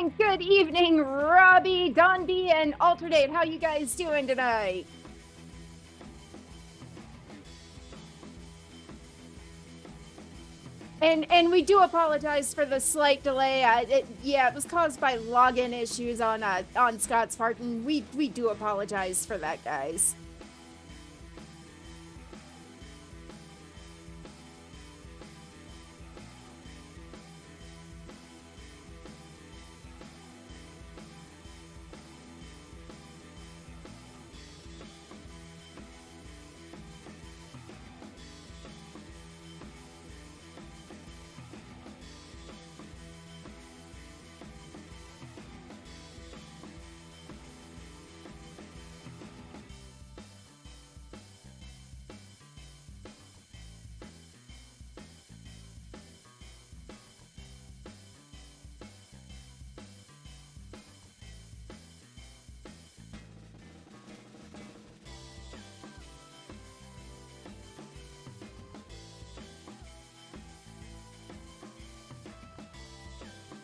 And good evening, Robbie, Donby, and Alternate. How you guys doing tonight? And we do apologize for the slight delay. It was caused by login issues on Scott's part, and we do apologize for that, guys.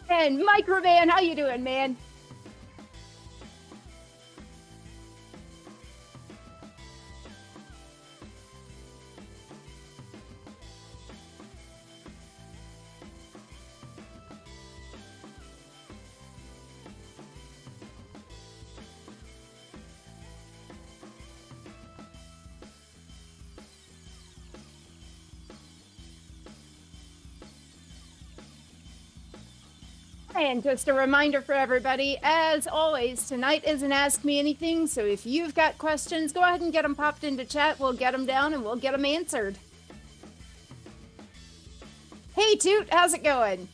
And Microman, how you doing, man? And just a reminder for everybody, as always, tonight is an Ask Me Anything, so if you've got questions, go ahead and get them popped into chat. We'll get them down and we'll get them answered. Hey, Toot, how's it going?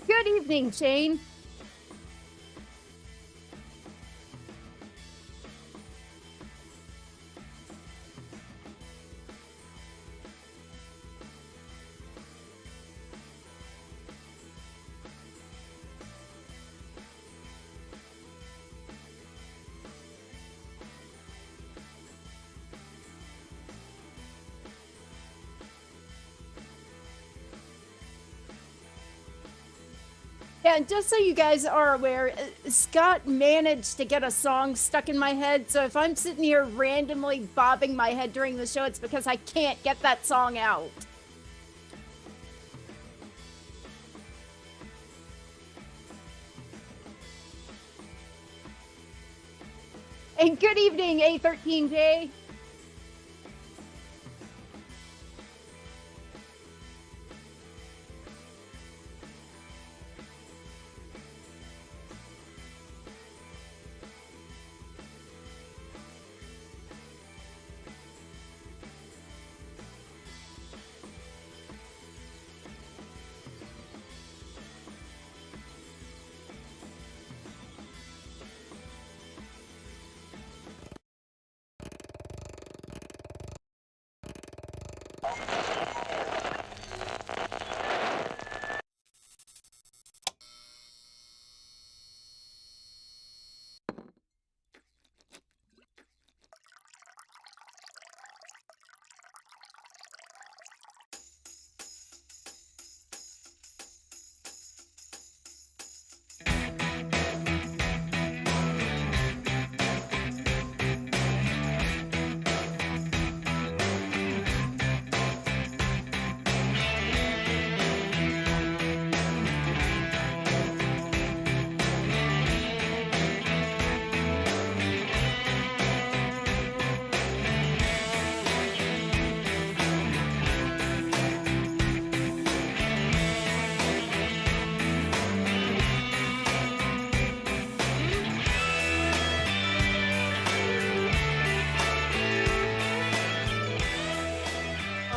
Good evening, Shane. Yeah, and just so you guys are aware, Scott managed to get a song stuck in my head. So if I'm sitting here randomly bobbing my head during the show, it's because I can't get that song out. And good evening, A13J.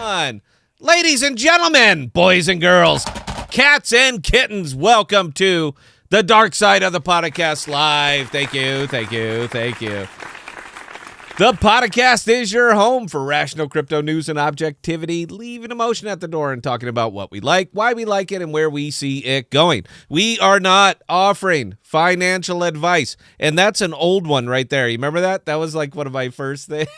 on. Ladies and gentlemen, boys and girls, cats and kittens, welcome to the dark side of the podcast live. Thank you, thank you, thank you. The podcast is your home for rational crypto news and objectivity, leaving emotion at the door and talking about what we like, why we like it, and where we see it going. We are not offering financial advice, and that's an old one right there. You remember that? That was like one of my first things.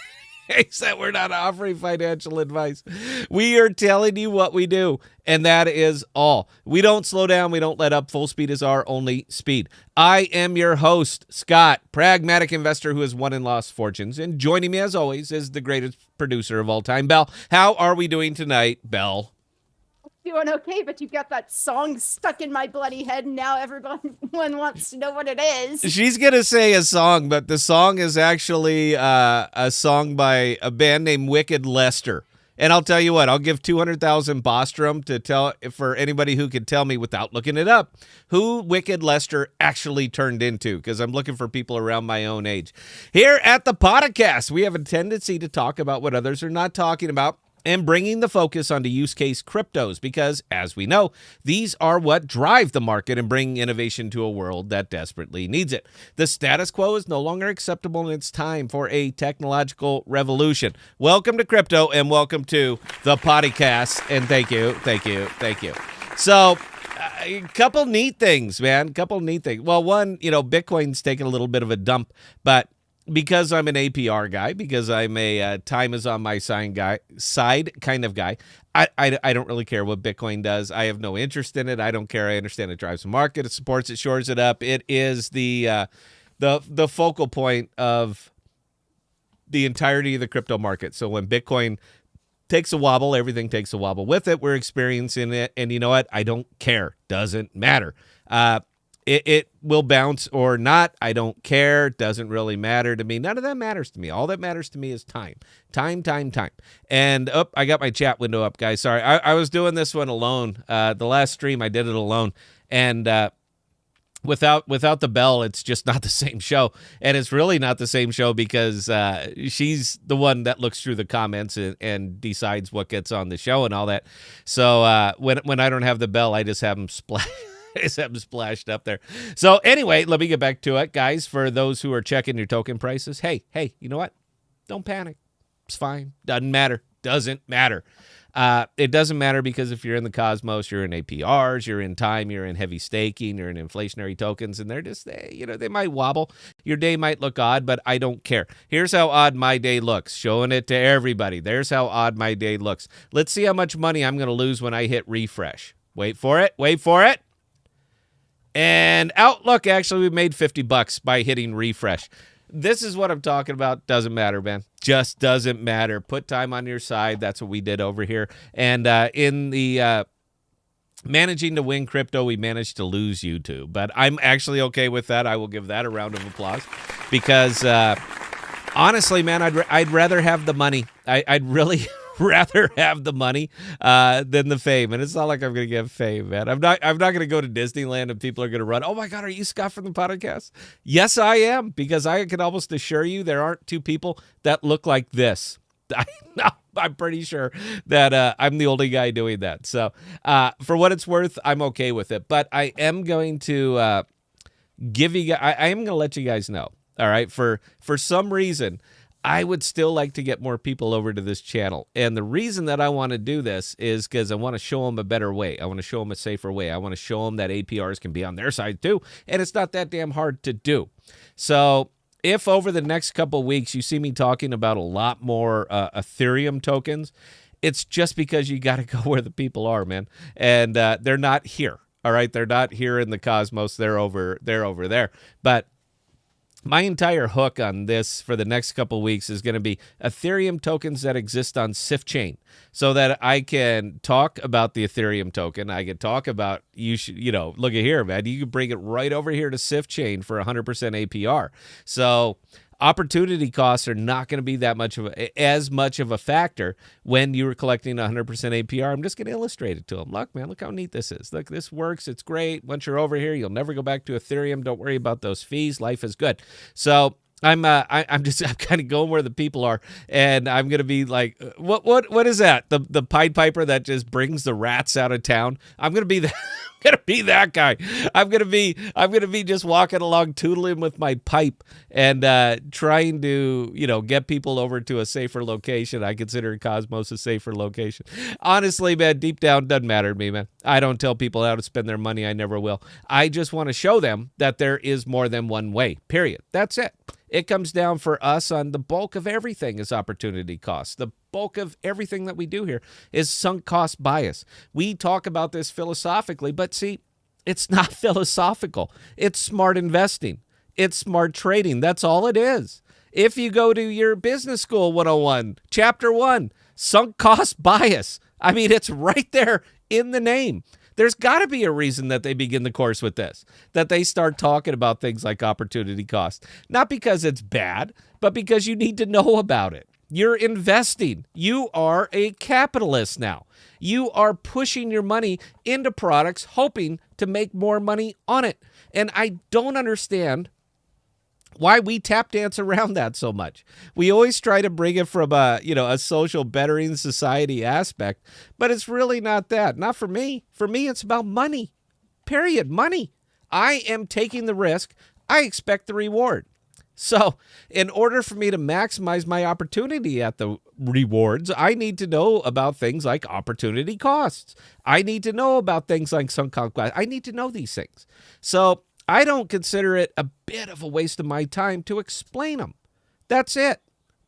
That we're not offering financial advice. We are telling you what we do, and that is all. We don't slow down. We don't let up. Full speed is our only speed. I am your host, Scott, pragmatic investor who has won and lost fortunes. And joining me, as always, is the greatest producer of all time, Belle. How are we doing tonight, Belle? Doing okay, but you've got that song stuck in my bloody head, and now everyone wants to know what it is. She's going to say a song, but the song is actually a song by a band named Wicked Lester. And I'll tell you what, I'll give 200,000 Bostrom to tell for anybody who can tell me without looking it up who Wicked Lester actually turned into, because I'm looking for people around my own age. Here at the Podcast, we have a tendency to talk about what others are not talking about, and bringing the focus onto use case cryptos because, as we know, these are what drive the market and bring innovation to a world that desperately needs it. The status quo is no longer acceptable, and it's time for a technological revolution. Welcome to crypto, and welcome to the Podcast, and thank you, thank you, thank you. So, a couple neat things, man, couple neat things. Well, one, Bitcoin's taking a little bit of a dump, but because I'm an APR guy, because I'm a time is on my side kind of guy, I don't really care what Bitcoin does. I have no interest in it. I don't care. I understand it drives the market. It supports it, shores it up. It is the focal point of the entirety of the crypto market. So when Bitcoin takes a wobble, everything takes a wobble with it. We're experiencing it. And you know what? I don't care. Doesn't matter. It will bounce or not. I don't care. Doesn't really matter to me. None of that matters to me. All that matters to me is time. Time. And I got my chat window up, guys. Sorry. I was doing this one alone. The last stream, I did it alone. And without the Bell, it's just not the same show. And it's really not the same show because she's the one that looks through the comments and decides what gets on the show and all that. So when I don't have the Bell, I just have them splash. Splashed up there. So anyway, let me get back to it, guys. For those who are checking your token prices, hey, you know what? Don't panic. It's fine. Doesn't matter. It doesn't matter because if you're in the Cosmos, you're in APRs, you're in time, you're in heavy staking, you're in inflationary tokens, and they're just, they might wobble. Your day might look odd, but I don't care. Here's how odd my day looks. Showing it to everybody. There's how odd my day looks. Let's see how much money I'm going to lose when I hit refresh. Wait for it. And Outlook, actually, we made $50 by hitting refresh. This is what I'm talking about. Doesn't matter, man. Just doesn't matter. Put time on your side. That's what we did over here. And in the managing to win crypto, we managed to lose YouTube. But I'm actually okay with that. I will give that a round of applause because, honestly, man, I'd rather have the money. I'd really rather have the money than the fame. And it's not like I'm going to get fame, man. I'm not going to go to Disneyland and people are going to run, oh my God, are you Scott from the podcast? Yes, I am, because I can almost assure you there aren't two people that look like this. I'm pretty sure that I'm the only guy doing that. So for what it's worth, I'm okay with it. But I am going to give you guys, I am going to let you guys know. All right. For some reason, I would still like to get more people over to this channel. And the reason that I want to do this is because I want to show them a better way. I want to show them a safer way. I want to show them that APRs can be on their side too. And it's not that damn hard to do. So if over the next couple of weeks you see me talking about a lot more Ethereum tokens, it's just because you got to go where the people are, man. And they're not here. All right. They're not here in the Cosmos. They're over there. But my entire hook on this for the next couple of weeks is going to be Ethereum tokens that exist on Sif Chain, so that I can talk about the Ethereum token. I can talk about, look at here, man. You can bring it right over here to Sif Chain for 100% APR. So opportunity costs are not going to be as much of a factor when you were collecting 100% APR. I'm just going to illustrate it to them. Look, man, look how neat this is. Look, this works. It's great. Once you're over here, you'll never go back to Ethereum. Don't worry about those fees. Life is good. So I'm kind of going where the people are, and I'm gonna be like, what is that? The Pied Piper that just brings the rats out of town? I'm gonna be that. Gonna be that guy. I'm gonna be just walking along, tootling with my pipe and trying to get people over to a safer location. I consider Cosmos a safer location. Honestly, man, deep down, doesn't matter to me, man. I don't tell people how to spend their money. I never will. I just want to show them that there is more than one way. Period. That's it. It comes down for us on the bulk of everything is opportunity cost. The bulk of everything that we do here is sunk cost bias. We talk about this philosophically, but see, it's not philosophical. It's smart investing. It's smart trading. That's all it is. If you go to your business school 101, chapter 1, sunk cost bias. I mean, it's right there in the name. There's got to be a reason that they begin the course with this, that they start talking about things like opportunity cost. Not because it's bad, but because you need to know about it. You're investing. You are a capitalist now. You are pushing your money into products, hoping to make more money on it. And I don't understand why we tap dance around that so much. We always try to bring it from a social bettering society aspect, but it's really not that. Not for me. For me, it's about money. Period. Money. I am taking the risk. I expect the reward. So in order for me to maximize my opportunity at the rewards, I need to know about things like opportunity costs. I need to know about things like sunk cost. I need to know these things. So I don't consider it a bit of a waste of my time to explain them. That's it.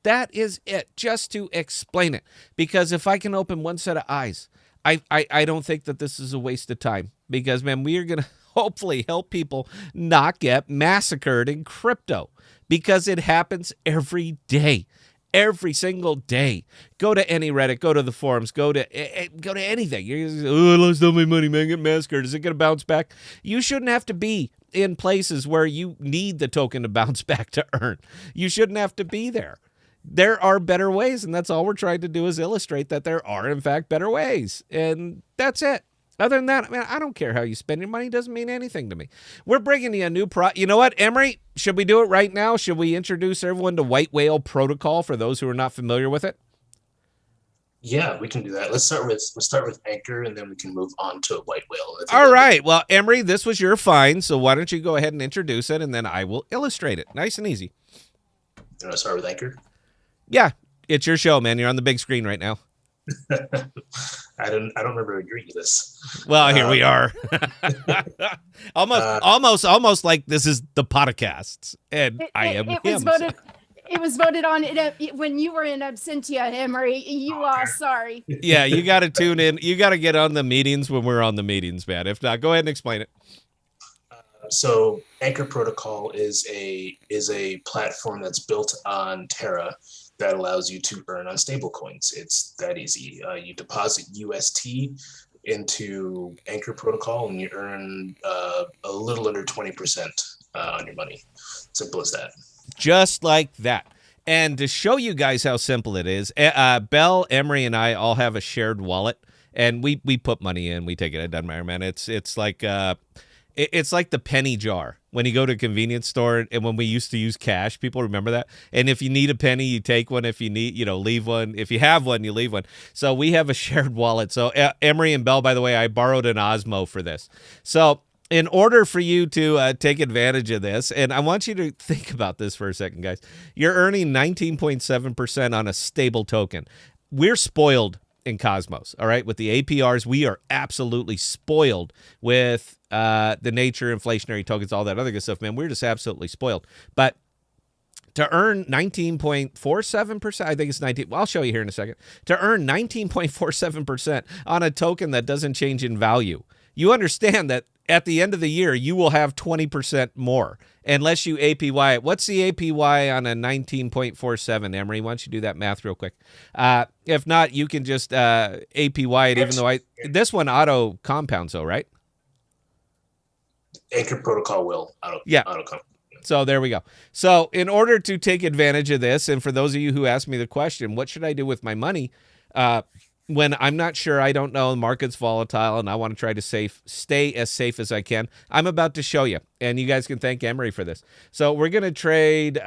That is it, just to explain it. Because if I can open one set of eyes, I don't think that this is a waste of time. Because, man, we are going to hopefully help people not get massacred in crypto. Because it happens every day. Every single day. Go to any Reddit, go to the forums, go to anything. You're just, I lost all my money, man, get massacred. Is it going to bounce back? You shouldn't have to be in places where you need the token to bounce back to earn. You shouldn't have to be there. There are better ways, and that's all we're trying to do is illustrate that there are, in fact, better ways. And that's it. Other than that, man, I don't care how you spend your money. It doesn't mean anything to me. We're bringing you a new You know what, Emery? Should we do it right now? Should we introduce everyone to White Whale Protocol for those who are not familiar with it? Yeah, we can do that. Let's start with Anchor, and then we can move on to White Whale. All right. Well, Emery, this was your find, so why don't you go ahead and introduce it, and then I will illustrate it. Nice and easy. You want to start with Anchor? Yeah, it's your show, man. You're on the big screen right now. I don't remember agreeing to this. Well, here we are. almost like this is the Podocasts, and I am him. It was voted on when you were in absentia, Emery. You are sorry. Yeah, you got to tune in. You got to get on the meetings when we're on the meetings, man. If not, go ahead and explain it. So Anchor Protocol is a platform that's built on Terra that allows you to earn on stablecoins. It's that easy. You deposit UST into Anchor Protocol and you earn a little under 20% on your money. Simple as that. Just like that. And to show you guys how simple it is, Belle, Emery, and I all have a shared wallet, and we put money in. We take it. It doesn't matter, man. It's like the penny jar when you go to a convenience store, and when we used to use cash. People remember that. And if you need a penny, you take one. If you need, leave one. If you have one, you leave one. So we have a shared wallet. So Emery and Belle, by the way, I borrowed an Osmo for this. So in order for you to take advantage of this, and I want you to think about this for a second, guys. You're earning 19.7% on a stable token. We're spoiled in Cosmos, all right? With the APRs, we are absolutely spoiled with the nature, inflationary tokens, all that other good stuff, man. We're just absolutely spoiled. But to earn 19.47%, I think it's 19. Well, I'll show you here in a second. To earn 19.47% on a token that doesn't change in value, you understand that at the end of the year, you will have 20% more unless you APY it. What's the APY on a 19.47? Emery, why don't you do that math real quick? If not, you can just APY it, even though this one auto compounds, though, right? Anchor Protocol will auto compound. So there we go. So in order to take advantage of this, and for those of you who asked me the question, what should I do with my money? when I'm not sure, I don't know, the market's volatile, and I want to try to stay as safe as I can, I'm about to show you, and you guys can thank Emery for this. So we're going to trade,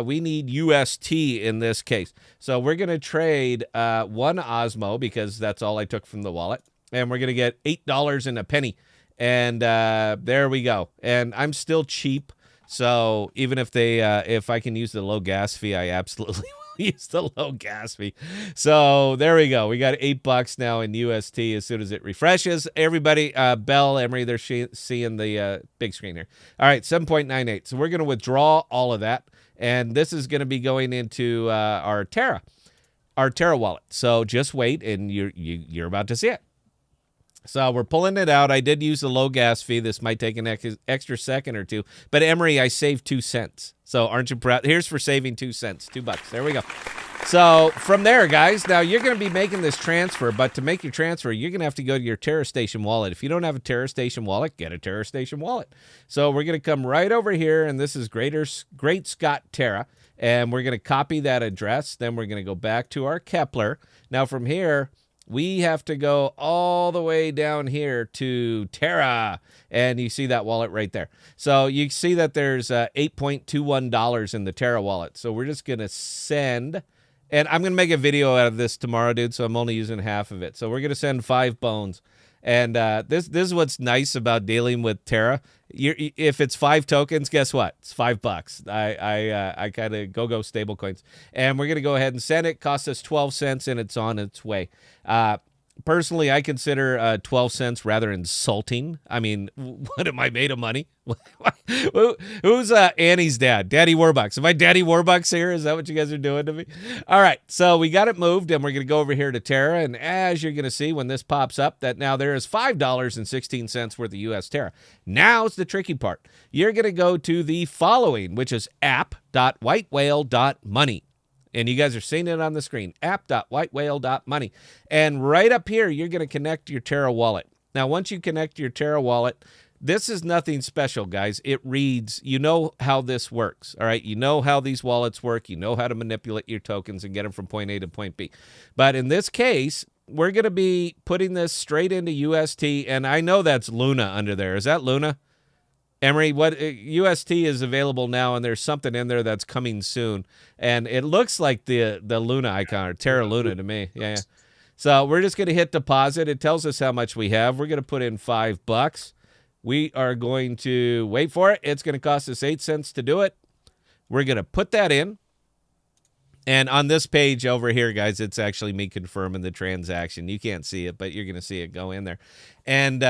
we need UST in this case. So we're going to trade one Osmo, because that's all I took from the wallet, and we're going to get $8 and a penny. And there we go. And I'm still cheap, so even if if I can use the low gas fee, I absolutely will use the low gas fee. So there we go. We got $8 now in UST as soon as it refreshes. Everybody, Bell, Emery, they're seeing the big screen here. All right, 7.98. So we're going to withdraw all of that, and this is going to be going into our Terra wallet. So just wait, and you're about to see it. So we're pulling it out. I did use the low gas fee. This might take an extra second or two. But, Emery, I saved 2 cents. So aren't you proud? Here's for saving 2 cents, $2. There we go. So from there, guys, now you're going to be making this transfer. But to make your transfer, you're going to have to go to your Terra Station wallet. If you don't have a Terra Station wallet, get a Terra Station wallet. So we're going to come right over here, and this is Great Scott Terra. And we're going to copy that address. Then we're going to go back to our Kepler. Now from here, we have to go all the way down here to Terra, and you see that wallet right there. So you see that there's $8.21 in the Terra wallet. So we're just going to send, and I'm going to make a video out of this tomorrow, dude, so I'm only using half of it. So we're going to send 5 bones. And this is what's nice about dealing with Terra. If it's 5 tokens, guess what? It's $5. I kind of go stable coins, and we're gonna go ahead and send it. Cost us 12 cents, and it's on its way. Personally, I consider 12 cents rather insulting. I mean, what am I made of money? Who's Annie's dad? Daddy Warbucks. Am I Daddy Warbucks here? Is that what you guys are doing to me? All right, so we got it moved, and we're going to go over here to Terra, and as you're going to see when this pops up, that now there is $5.16 worth of US Terra. Now's the tricky part. You're going to go to the following, which is app.whitewhale.money. And you guys are seeing it on the screen, app.whitewhale.money. And right up here, you're going to connect your Terra wallet. Now, once you connect your Terra wallet, this is nothing special, guys. It reads, you know how this works, all right? You know how these wallets work. You know how to manipulate your tokens and get them from point A to point B. But in this case, we're going to be putting this straight into UST, and I know that's Luna under there. Is that Luna? Emery, what UST is available now, and there's something in there that's coming soon, and it looks like the Luna icon, or Terra Luna to me. Yeah. So we're just going to hit deposit. It tells us how much we have. We're going to put in $5. We are going to wait for it. It's going to cost us 8 cents to do it. We're going to put that in. And on this page over here, guys, it's actually me confirming the transaction. You can't see it, but you're going to see it go in there. And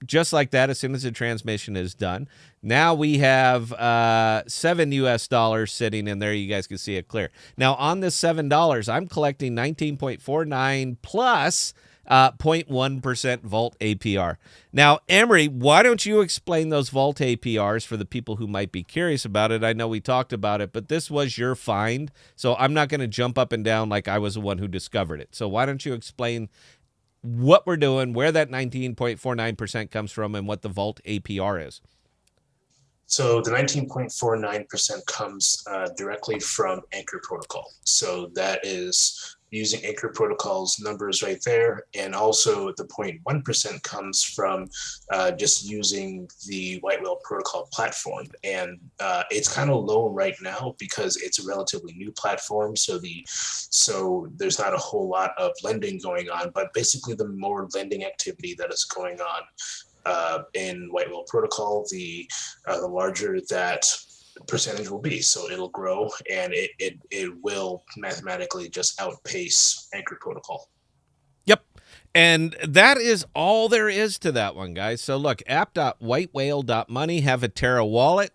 just like that, as soon as the transmission is done, now we have $7 US sitting in there. You guys can see it clear. Now, on this $7, I'm collecting 19.49 plus 0.1% Vault APR. Now, Emery, why don't you explain those Vault APRs for the people who might be curious about it? I know we talked about it, but this was your find, so I'm not going to jump up and down like I was the one who discovered it. So why don't you explain what we're doing, where that 19.49% comes from, and what the Vault APR is? So the 19.49% comes directly from Anchor Protocol. So that is using Anchor Protocol's numbers right there. And also the 0.1% comes from just using the White Whale Protocol platform. And it's kind of low right now because it's a relatively new platform. So there's not a whole lot of lending going on, but basically the more lending activity that is going on in White Whale Protocol, the larger that percentage will be. So it'll grow, and it will mathematically just outpace Anchor Protocol. Yep. And that is all there is to that one, guys. So look, app.whitewhale.money, have a Terra wallet.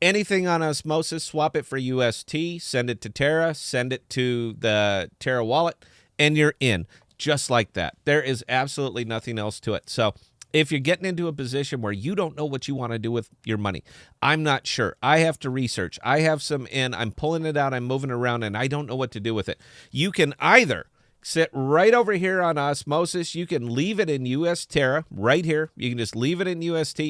Anything on Osmosis, swap it for UST, send it to Terra, send it to the Terra wallet, and you're in. Just like that. There is absolutely nothing else to it. So if you're getting into a position where you don't know what you want to do with your money, I'm not sure. I have to research. I have some in. I'm pulling it out. I'm moving around, and I don't know what to do with it. You can either sit right over here on Osmosis. You can leave it in US Terra right here. You can just leave it in UST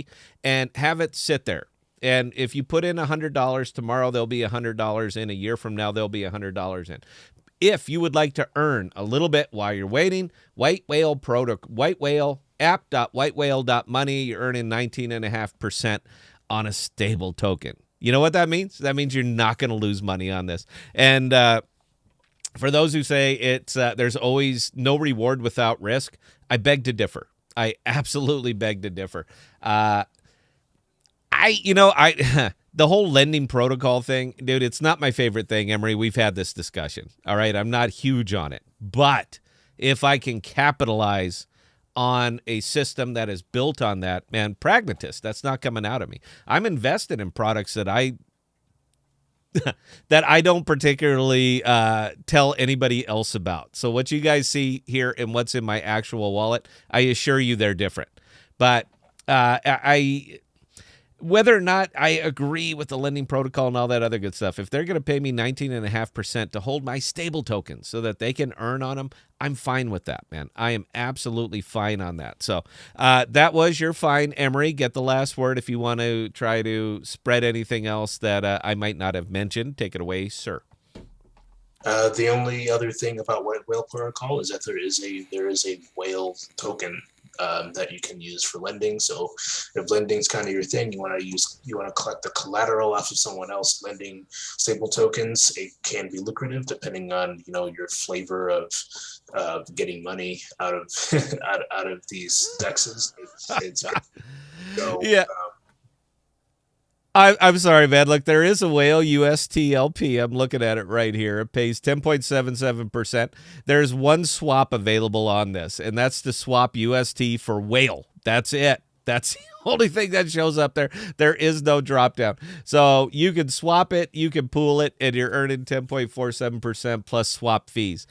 and have it sit there. And if you put in $100 tomorrow, there'll be $100 in. A year from now, there'll be $100 in. If you would like to earn a little bit while you're waiting, White Whale app.whitewhale.money, you're earning 19.5% on a stable token. You know what that means? That means you're not going to lose money on this. And for those who say it's there's always no reward without risk, I beg to differ. I absolutely beg to differ. The whole lending protocol thing, dude, it's not my favorite thing, Emery. We've had this discussion. All right, I'm not huge on it. But if I can capitalize on a system that is built on that, man, pragmatist, that's not coming out of me. I'm invested in products that I don't particularly tell anybody else about. So what you guys see here and what's in my actual wallet, I assure you they're different. But whether or not I agree with the lending protocol and all that other good stuff, if they're going to pay me 19.5% to hold my stable tokens so that they can earn on them, I'm fine with that, man. I am absolutely fine on that. So that was your fine, Emery. Get the last word if you want to try to spread anything else that I might not have mentioned. Take it away, sir. The only other thing about White Whale Protocol is that there is a whale token that you can use for lending. So if lending's kind of your thing, you want to collect the collateral off of someone else lending stable tokens. It can be lucrative depending on your flavor of getting money out of out of these dexes. So, yeah. I'm sorry, man. Look, there is a whale USTLP. I'm looking at it right here. It pays 10.77%. There's one swap available on this, and that's to swap UST for whale. That's it. That's the only thing that shows up there. There is no drop down. So you can swap it, you can pool it, and you're earning 10.47% plus swap fees.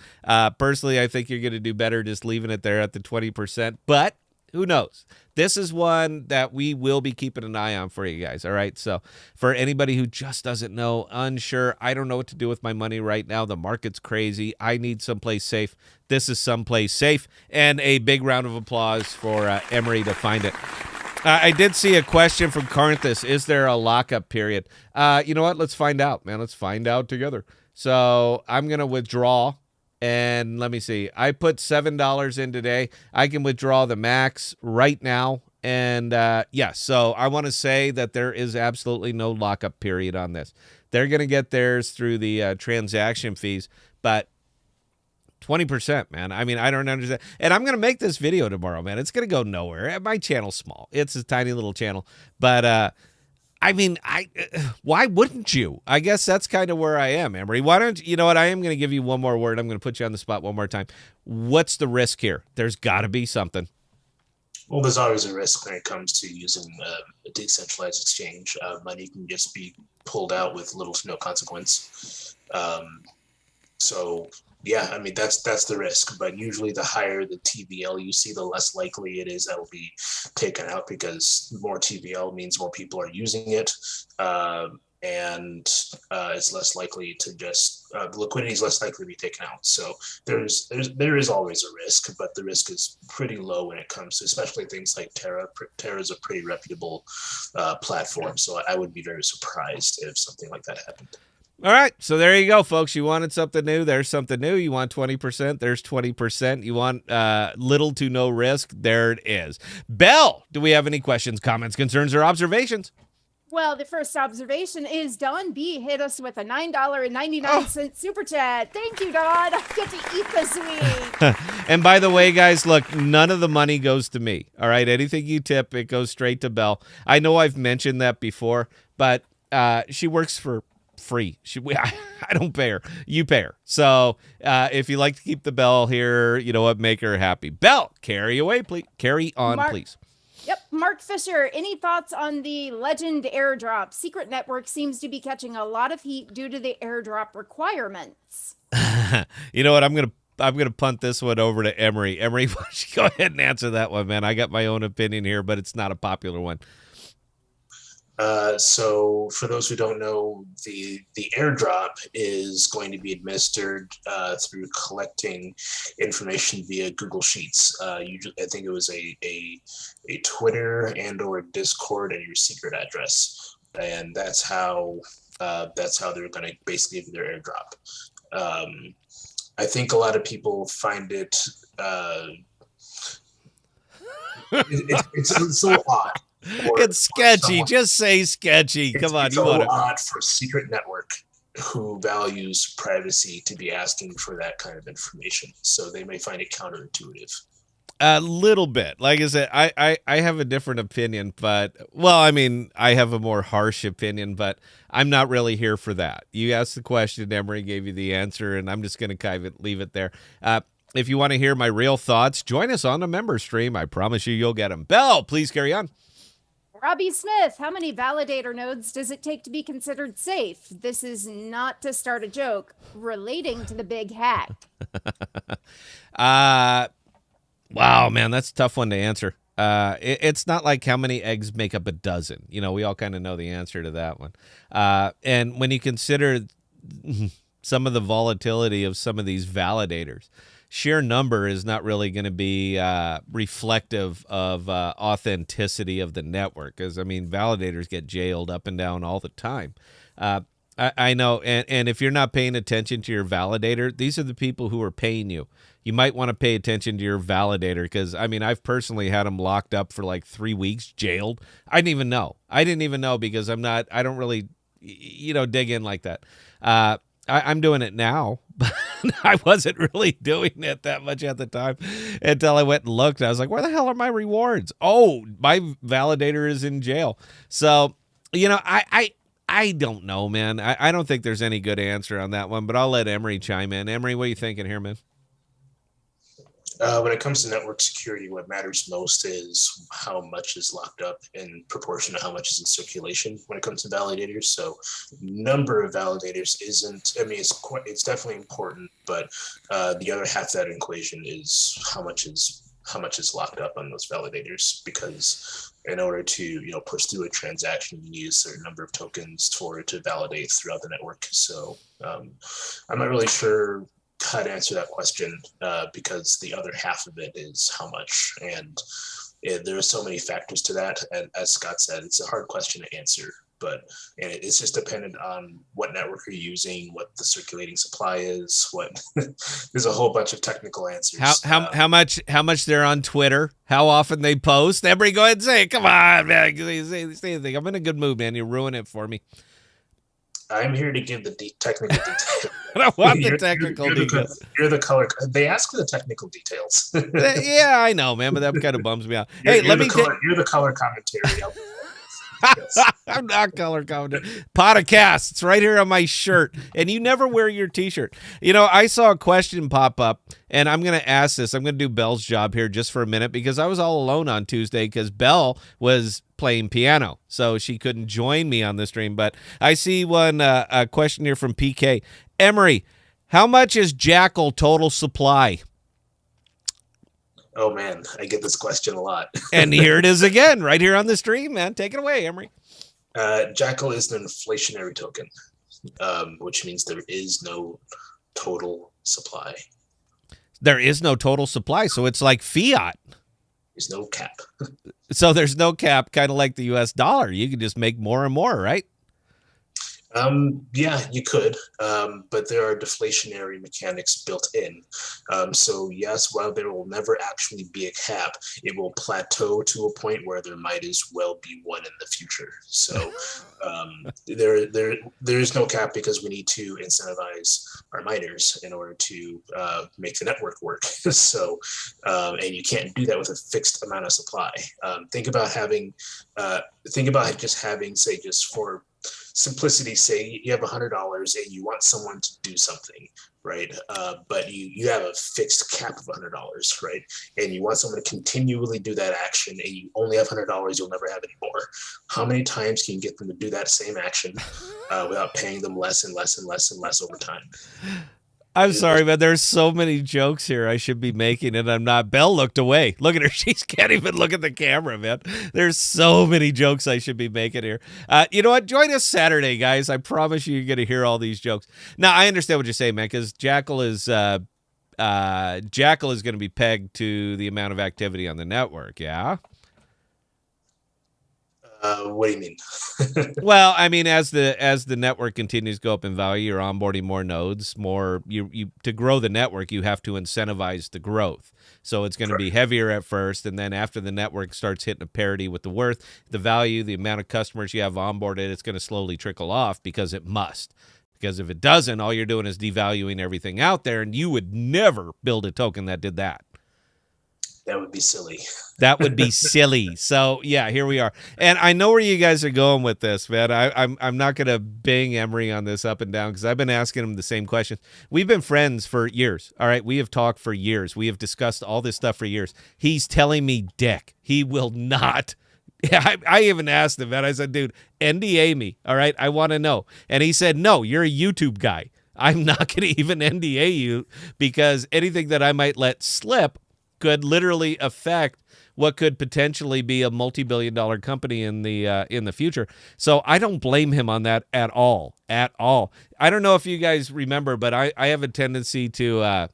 Personally, I think you're going to do better just leaving it there at the 20%, but who knows? This is one that we will be keeping an eye on for you guys, all right? So for anybody who just doesn't know, unsure, I don't know what to do with my money right now. The market's crazy. I need someplace safe. This is someplace safe. And a big round of applause for Emery to find it. I did see a question from Carnthus. Is there a lockup period? You know what? Let's find out, man. Let's find out together. So I'm going to withdraw. And let me see. I put $7 in today. I can withdraw the max right now. And so I want to say that there is absolutely no lockup period on this. They're going to get theirs through the transaction fees, but 20%, man. I mean, I don't understand. And I'm going to make this video tomorrow, man. It's going to go nowhere. My channel's small. It's a tiny little channel. But I mean, why wouldn't you? I guess that's kind of where I am, Emery. Why don't you know what? I am going to give you one more word. I'm going to put you on the spot one more time. What's the risk here? There's got to be something. Well, there's always a risk when it comes to using a decentralized exchange. Money can just be pulled out with little to no consequence. So yeah, I mean that's the risk. But usually, the higher the TVL you see, the less likely it is that will be taken out because more TVL means more people are using it, and it's less likely to just the liquidity is less likely to be taken out. So there is always a risk, but the risk is pretty low when it comes to especially things like Terra. Terra is a pretty reputable platform, so I would be very surprised if something like that happened. All right, so there you go, folks. You wanted something new, there's something new. You want 20%, there's 20%. You want little to no risk, there it is. Belle, do we have any questions, comments, concerns, or observations? Well, the first observation is Don B hit us with a $9.99 super chat. Thank you, Don. I get to eat this week. And by the way, guys, look, none of the money goes to me. All right, anything you tip, it goes straight to Belle. I know I've mentioned that before, but she works for free. I don't pay her. You pay her. So if you like to keep the Belle here, you know what? Make her happy. Belle, carry away, please. Carry on, please. Yep. Mark Fisher, any thoughts on the Legend airdrop? Secret Network seems to be catching a lot of heat due to the airdrop requirements. You know what? I'm gonna punt this one over to Emery. Emery, why don't you go ahead and answer that one, man? I got my own opinion here, but it's not a popular one. So for those who don't know, the airdrop is going to be administered through collecting information via Google Sheets. Usually, I think it was a Twitter and or a Discord and your secret address, and that's how they're going to basically give you their airdrop. I think a lot of people find it, it's a little odd. It's sketchy. Just say sketchy. Come on, it's you a want little to. odd for a secret network who values privacy to be asking for that kind of information. So they may find it counterintuitive. A little bit. Like I said, I have a different opinion, but, well, I mean, I have a more harsh opinion, but I'm not really here for that. You asked the question, Emery gave you the answer, and I'm just going to kind of leave it there. If you want to hear my real thoughts, join us on the member stream. I promise you'll get them. Belle, please carry on. Robbie Smith, how many validator nodes does it take to be considered safe? This is not to start a joke relating to the big hack. Wow, man, that's a tough one to answer. It's not like how many eggs make up a dozen. You know, we all kind of know the answer to that one. And when you consider some of the volatility of some of these validators, sheer number is not really going to be reflective of authenticity of the network. Because, I mean, validators get jailed up and down all the time. I know, and if you're not paying attention to your validator, these are the people who are paying you. You might want to pay attention to your validator because, I mean, I've personally had them locked up for like 3 weeks, jailed. I didn't even know because I don't really, dig in like that. I'm doing it now, but I wasn't really doing it that much at the time until I went and looked. I was like, where the hell are my rewards? Oh, my validator is in jail. So, I don't know, man. I don't think there's any good answer on that one, but I'll let Emery chime in. Emery, what are you thinking here, man? When it comes to network security, what matters most is how much is locked up in proportion to how much is in circulation when it comes to validators. So number of validators isn't, I mean, it's definitely important, but the other half of that equation is how much is locked up on those validators, because in order to push through a transaction, you need a certain number of tokens for it to validate throughout the network. So I'm not really sure how to answer that question because the other half of it is how much, and there are so many factors to that. And as Scott said, it's a hard question to answer, but it's just dependent on what network you're using, what the circulating supply is, what there's a whole bunch of technical answers. How much they're on Twitter, how often they post. Everybody go ahead and say it. Come on, man. Say anything. I'm in a good mood, man. You ruin it for me. I'm here to give the technical details. I don't want the technical details. You're the color. They ask for the technical details. Yeah, I know, man, but that kind of bums me out. You're the color commentary. Yes. I'm not color commenting. Podcasts. It's right here on my shirt. And you never wear your T-shirt. I saw a question pop up, and I'm going to ask this. I'm going to do Belle's job here just for a minute because I was all alone on Tuesday because Belle was playing piano, so she couldn't join me on the stream. But I see one a question here from PK. Emery, how much is Jackal total supply? Oh, man, I get this question a lot. And here it is again, right here on the stream, man. Take it away, Emery. Jackal is an inflationary token, which means there is no total supply. There is no total supply, so it's like fiat. There's no cap. So there's no cap, kind of like the U.S. dollar. You can just make more and more, right? Yeah, you could, but there are deflationary mechanics built in. So yes, while there will never actually be a cap, it will plateau to a point where there might as well be one in the future. So there is no cap because we need to incentivize our miners in order to make the network work. So and you can't do that with a fixed amount of supply. Think about just having, say, just for simplicity, say you have $100 and you want someone to do something, right? But you have a fixed cap of $100, right? And you want someone to continually do that action, and you only have $100, you'll never have any more. How many times can you get them to do that same action without paying them less and less and less and less over time? I'm sorry, but there's so many jokes here I should be making, and I'm not. Belle looked away. Look at her. She can't even look at the camera, man. There's so many jokes I should be making here. You know what? Join us Saturday, guys. I promise you're going to hear all these jokes. Now, I understand what you're saying, man, because Jackal is going to be pegged to the amount of activity on the network, yeah? What do you mean? Well, I mean, as the network continues to go up in value, you're onboarding more nodes, more you to grow the network, you have to incentivize the growth. So it's going to be heavier at first, and then after the network starts hitting a parity with the worth, the value, the amount of customers you have onboarded, it's going to slowly trickle off because it must. Because if it doesn't, all you're doing is devaluing everything out there, and you would never build a token that did that. That would be silly. That would be silly. So yeah, here we are, and I know where you guys are going with this, man. I'm not gonna bang Emery on this up and down because I've been asking him the same questions. We've been friends for years. All right, we have talked for years. We have discussed all this stuff for years. He's telling me, Dick, he will not. I even asked him, and I said, dude, NDA me. All right, I want to know, and he said, no, you're a YouTube guy. I'm not gonna even NDA you because anything that I might let slip could literally affect what could potentially be a multi-billion-dollar company in the future. So I don't blame him on that at all. At all. I don't know if you guys remember, but I have a tendency to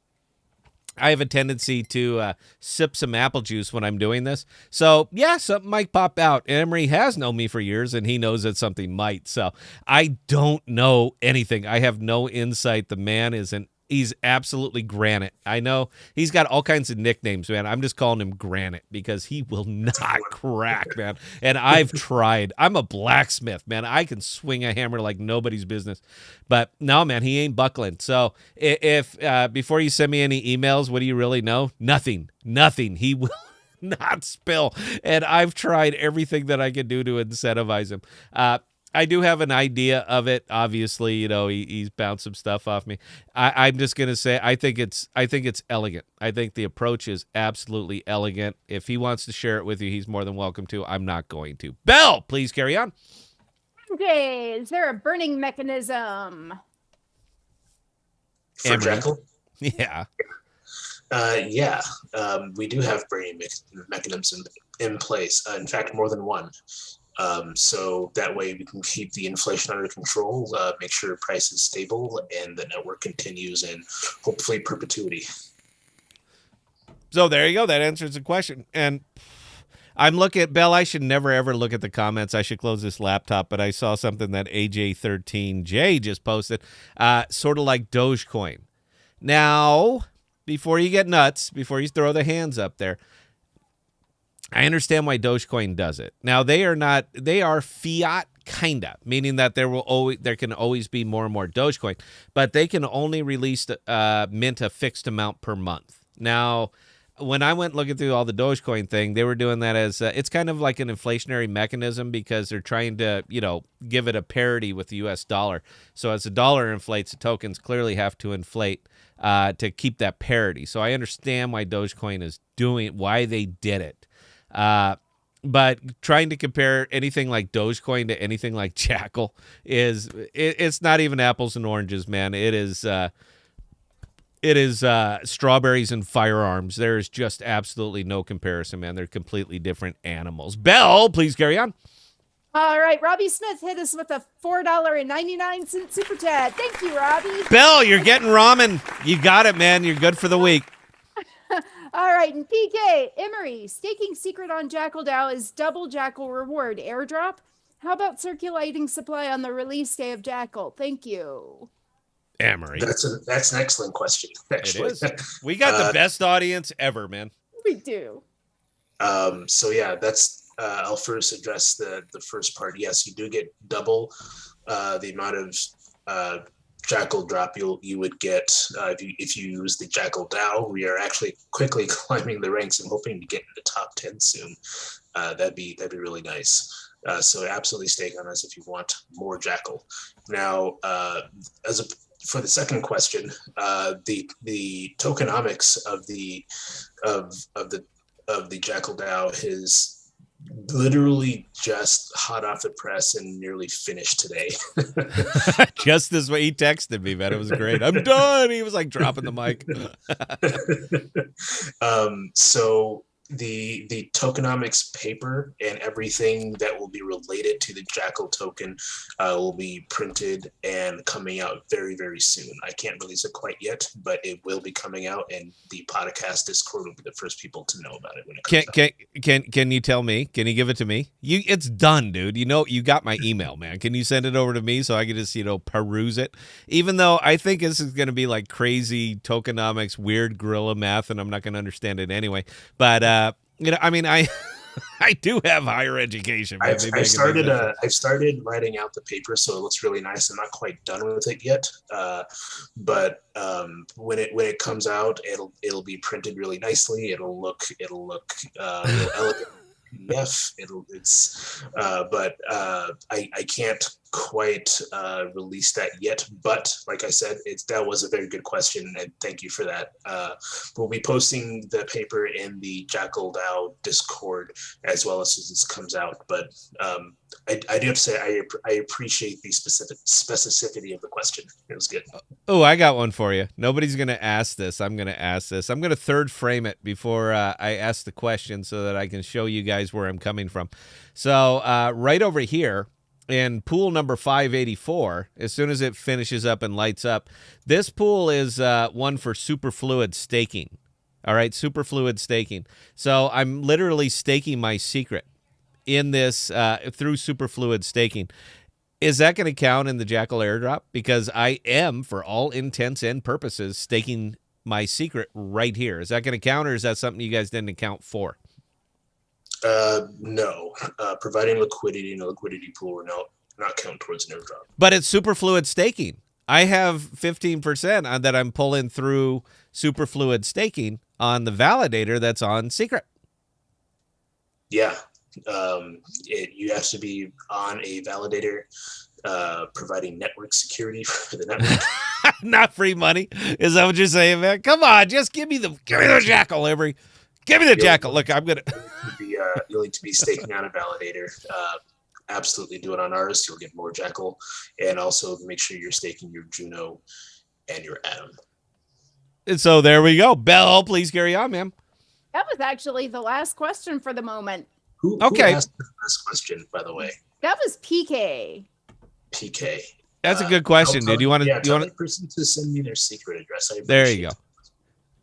sip some apple juice when I'm doing this. So yeah, something might pop out. Emery has known me for years, and he knows that something might. So I don't know anything. I have no insight. The man he's absolutely granite. I know he's got all kinds of nicknames, man. I'm just calling him Granite because he will not crack, man. And I've tried. I'm a blacksmith, man. I can swing a hammer like nobody's business. But no, man, he ain't buckling. So if before you send me any emails, what do you really know? Nothing. He will not spill. And I've tried everything that I can do to incentivize him. I do have an idea of it. Obviously, you know, he's bounced some stuff off me. I'm just gonna say I think it's elegant. I think the approach is absolutely elegant. If he wants to share it with you, he's more than welcome to. I'm not going to. Bell, please carry on. Okay, is there a burning mechanism? For Jackal? Yeah. Yeah. We do have burning mechanisms in place. In fact, more than one. So that way we can keep the inflation under control, make sure price is stable, and the network continues in hopefully perpetuity. So there you go. That answers the question. And I'm looking at Bell. I should never, ever look at the comments. I should close this laptop, but I saw something that AJ13J just posted, sort of like Dogecoin. Now, before you get nuts, before you throw the hands up there, I understand why Dogecoin does it. Now they are fiat kinda, meaning that there can always be more and more Dogecoin, but they can only release mint a fixed amount per month. Now, when I went looking through all the Dogecoin thing, they were doing that as it's kind of like an inflationary mechanism because they're trying to, give it a parity with the U.S. dollar. So as the dollar inflates, the tokens clearly have to inflate to keep that parity. So I understand why Dogecoin is why they did it. But trying to compare anything like Dogecoin to anything like Jackal it's not even apples and oranges, man. It is strawberries and firearms. There is just absolutely no comparison, man. They're completely different animals. Bell, please carry on. All right, Robbie Smith hit us with a $4.99 super chat. Thank you, Robbie. Bell, you're getting ramen. You got it, man. You're good for the week. All right, and PK, Emery, staking secret on Jackal DAO is double Jackal reward airdrop. How about circulating supply on the release day of Jackal? Thank you. Emery. That's an excellent question, actually. It is. We got the best audience ever, man. We do. So yeah, I'll first address the first part. Yes, you do get double the amount of Jackal drop you would get if you use the Jackal DAO. We are actually quickly climbing the ranks and hoping to get in the top 10 soon. That'd be really nice. So absolutely stake on us if you want more Jackal. Now, for the second question, the tokenomics of the Jackal DAO is literally just hot off the press and nearly finished today. Just this way he texted me, man. It was great. I'm done. He was like dropping the mic. So the tokenomics paper and everything that will be related to the Jackal token will be printed and coming out very, very soon. I can't release it quite yet, but it will be coming out, and the podcast Discord will be the first people to know about it when it comes out. Can you tell me? Can you give it to me? It's done, dude. You got my email, man. Can you send it over to me so I can just peruse it? Even though I think this is going to be like crazy tokenomics, weird gorilla math, and I'm not going to understand it anyway. But I mean, I do have higher education. I've started writing out the paper, so it looks really nice. I'm not quite done with it yet, but when it comes out, it'll be printed really nicely. It'll look elegant. Yes, but I can't quite release that yet. But like I said, that was a very good question, and thank you for that. We'll be posting the paper in the Jackal DAO Discord as well as this comes out. But I do have to say I appreciate the specificity of the question. It was good. Oh, I got one for you. Nobody's going to ask this. I'm going to ask this. I'm going to third frame it before I ask the question so that I can show you guys where I'm coming from. So right over here in pool number 584, as soon as it finishes up and lights up, this pool is one for superfluid staking. All right, superfluid staking. So I'm literally staking my secret in this through superfluid staking. Is that going to count in the Jackal airdrop? Because I am, for all intents and purposes, staking my secret right here. Is that going to count, or is that something you guys didn't account for? No. Providing liquidity in a liquidity pool will not count towards an airdrop. But it's superfluid staking. I have 15% that I'm pulling through superfluid staking on the validator that's on secret. Yeah. You have to be on a validator providing network security for the network. Not free money. Is that what you're saying, man? Come on, just give me the Jackal, Emory. Give me the Jackal. Look, I'm gonna. You'll need to be staking on a validator. Absolutely do it on ours. You'll get more Jackal, and also make sure you're staking your Juno and your Atom. And so there we go. Bell, please carry on, ma'am. That was actually the last question for the moment. Who asked the last question, by the way? That was PK. PK. That's a good question, dude. You want to? Tell the person to send me their secret address. There you go.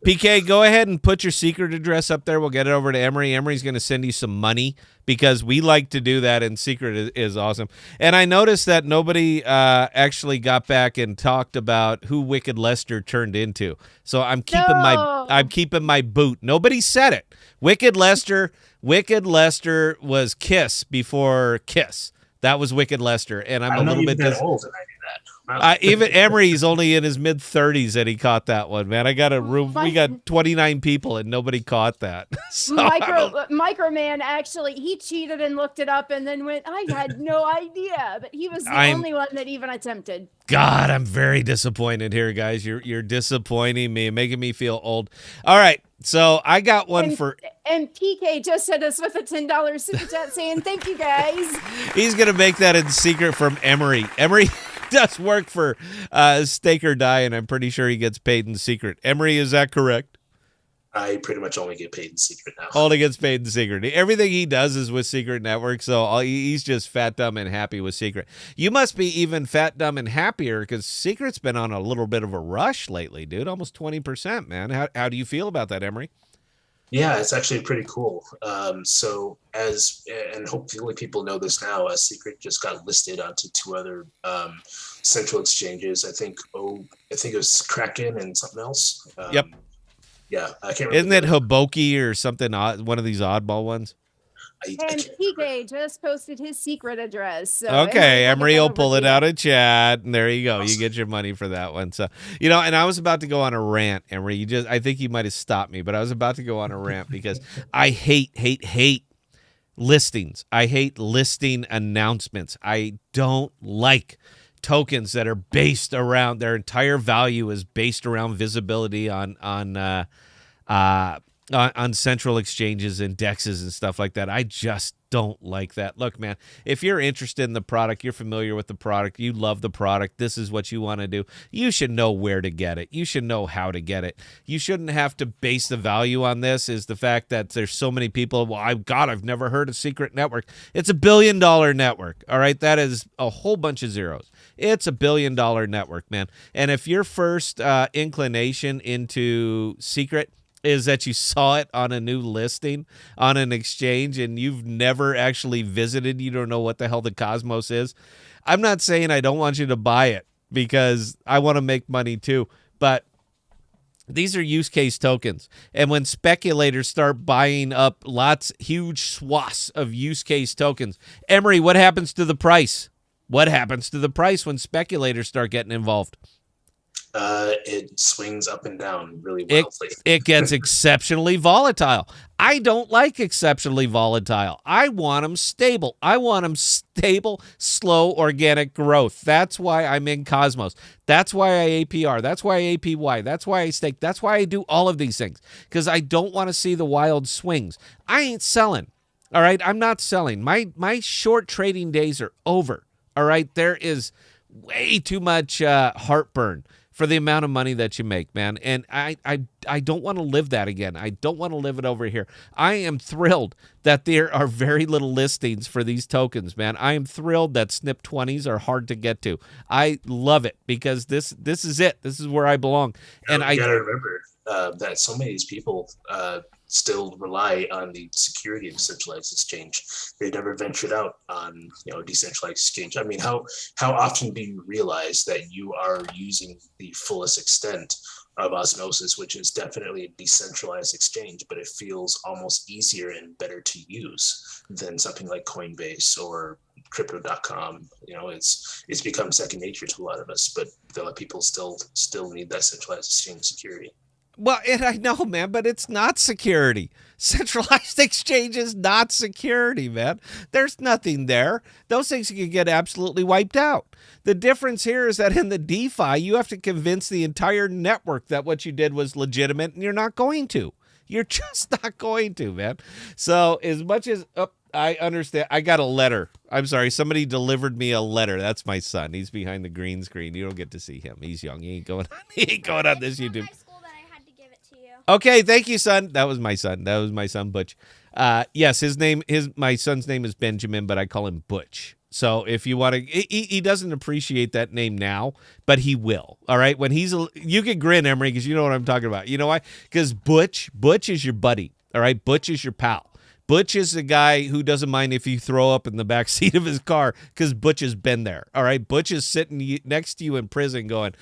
PK, go ahead and put your secret address up there. We'll get it over to Emory. Emory's going to send you some money because we like to do that, and secret is awesome. And I noticed that nobody actually got back and talked about who Wicked Lester turned into. So I'm keeping my boot. Nobody said it. Wicked Lester was Kiss before Kiss. That was Wicked Lester, and I'm a little bit old, and I knew that. Even Emery's only in his mid-30s, and he caught that one, man. I got a room. We got 29 people, and nobody caught that. So Microman, actually, he cheated and looked it up and then went, I had no idea. But he was the only one that even attempted. God, I'm very disappointed here, guys. You're disappointing me, making me feel old. All right, so I got one And PK just hit us with a $10 super chat saying, thank you, guys. He's going to make that in secret from Emory. Emory does work for Stake or Die, and I'm pretty sure he gets paid in secret. Emory, is that correct? I pretty much only get paid in secret now. Only gets paid in secret. Everything he does is with Secret Network, so he's just fat, dumb, and happy with Secret. You must be even fat, dumb, and happier because Secret's been on a little bit of a rush lately, dude. Almost 20%, man. How do you feel about that, Emory? Yeah, it's actually pretty cool. So and hopefully people know this now, Secret just got listed onto two other central exchanges. I think it was Kraken and something else. Yep. Yeah, I can't remember. Isn't it Hoboki or something odd, one of these oddball ones? And PK just posted his secret address. So okay, Emory will pull it out of chat, and there you go. You get your money for that one. So, and I was about to go on a rant, Emory. I think you might have stopped me, but I was about to go on a rant because I hate listings. I hate listing announcements. I don't like tokens that are based around, their entire value is based around visibility on on central exchanges, indexes, and stuff like that. I just don't like that. Look, man, if you're interested in the product, you're familiar with the product, you love the product, this is what you want to do, you should know where to get it. You should know how to get it. You shouldn't have to base the value on this is the fact that there's so many people. Well, I've never heard of Secret Network. It's $1 billion network. All right. That is a whole bunch of zeros. It's $1 billion network, man. And if your first inclination into Secret is that you saw it on a new listing on an exchange and you've never actually visited, you don't know what the hell the Cosmos is. I'm not saying I don't want you to buy it because I want to make money too, but these are use case tokens. And when speculators start buying up huge swaths of use case tokens, Emery, what happens to the price? What happens to the price when speculators start getting involved? It swings up and down really wildly. It gets exceptionally volatile. I don't like exceptionally volatile. I want them stable. I want them stable, slow, organic growth. That's why I'm in Cosmos. That's why I APR. That's why I APY. That's why I stake. That's why I do all of these things, because I don't want to see the wild swings. I ain't selling. All right, I'm not selling. My short trading days are over. All right, there is way too much heartburn for the amount of money that you make, man. And I don't want to live that again. I don't want to live it over here. I am thrilled that there are very little listings for these tokens, man. I am thrilled that SNP 20s are hard to get to. I love it because this is it. This is where I belong. And you got to remember that so many of these people still rely on the security of decentralized exchange. They never ventured out on decentralized exchange. I mean, how often do you realize that you are using the fullest extent of osmosis, which is definitely a decentralized exchange, but it feels almost easier and better to use than something like Coinbase or crypto.com. It's become second nature to a lot of us, but a lot of people still need that centralized exchange security. Well, and I know, man, but it's not security. Centralized exchange is not security, man. There's nothing there. Those things can get absolutely wiped out. The difference here is that in the DeFi, you have to convince the entire network that what you did was legitimate, and you're not going to. You're just not going to, man. So as much as I understand, I got a letter. I'm sorry, somebody delivered me a letter. That's my son. He's behind the green screen. You don't get to see him. He's young. He ain't going on this YouTube. Okay, thank you, son. That was my son. Butch. Yes, my son's name is Benjamin, but I call him Butch. So if you want to, he doesn't appreciate that name now, but he will. All right, when you can grin, Emery, because you know what I'm talking about. You know why? Because Butch is your buddy. All right, Butch is your pal. Butch is the guy who doesn't mind if you throw up in the back seat of his car because Butch has been there. All right, Butch is sitting next to you in prison going,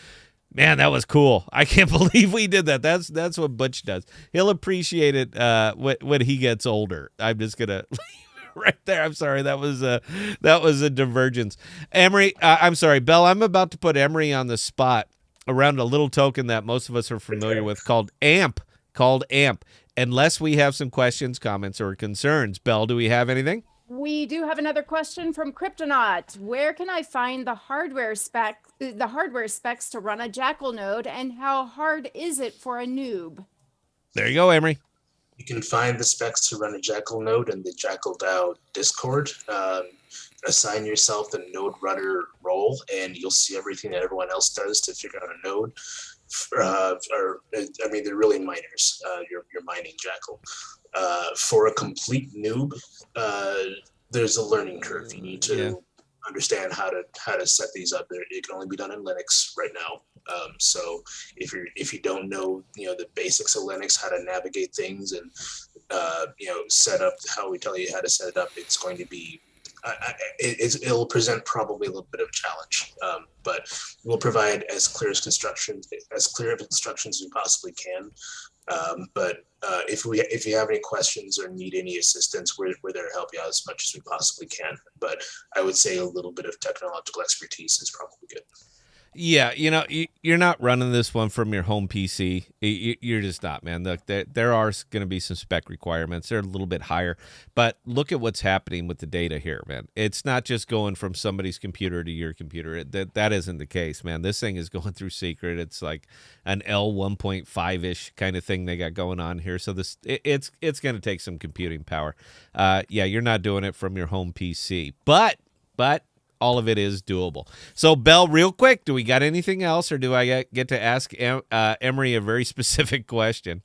man, that was cool. I can't believe we did that. That's what Butch does. He'll appreciate it when he gets older. I'm just gonna right there. I'm sorry. That was a divergence. Emery, I'm sorry, Bell. I'm about to put Emery on the spot around a little token that most of us are familiar with called AMP. Unless we have some questions, comments, or concerns. Bell, do we have anything? We do have another question from Cryptonaut. Where can I find the hardware specs to run a Jackal node, and how hard is it for a noob? There you go, Emery. You can find the specs to run a Jackal node in the Jackal DAO Discord. Assign yourself the node runner role, and you'll see everything that everyone else does to figure out a node. They're really miners. You're mining Jackal. For a complete noob, there's a learning curve. You need to understand how to set these up. It can only be done in Linux right now. So if you don't know the basics of Linux, how to navigate things and set up how we tell you how to set it up, it's going to be it'll present probably a little bit of a challenge, but we'll provide as clear of instructions as we possibly can. But if you have any questions or need any assistance, we're there to help you out as much as we possibly can. But I would say a little bit of technological expertise is probably good. Yeah, you're not running this one from your home PC. You're just not, man. Look, there are going to be some spec requirements. They're a little bit higher, but look at what's happening with the data here, man. It's not just going from somebody's computer to your computer. That isn't the case, man. This thing is going through secret. It's like an L 1.5-ish kind of thing they got going on here. So it's going to take some computing power. Yeah, you're not doing it from your home PC, but all of it is doable. So, Belle, real quick, do we got anything else, or do I get to ask Emery a very specific question?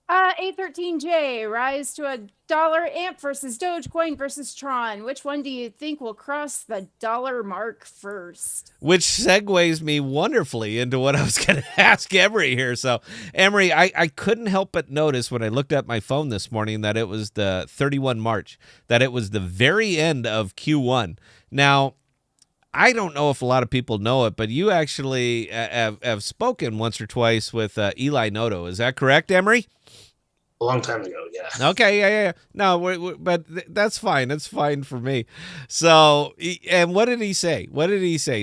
A13J, rise to $1 amp versus Dogecoin versus Tron. Which one do you think will cross the dollar mark first? Which segues me wonderfully into what I was going to ask Emery here. So, Emery, I couldn't help but notice when I looked at my phone this morning that it was the 31 March, that it was the very end of Q1. Now, I don't know if a lot of people know it, but you actually have spoken once or twice with Eli Noto. Is that correct, Emery? A long time ago, yeah. Okay, yeah. No, but that's fine. That's fine for me. So, and what did he say?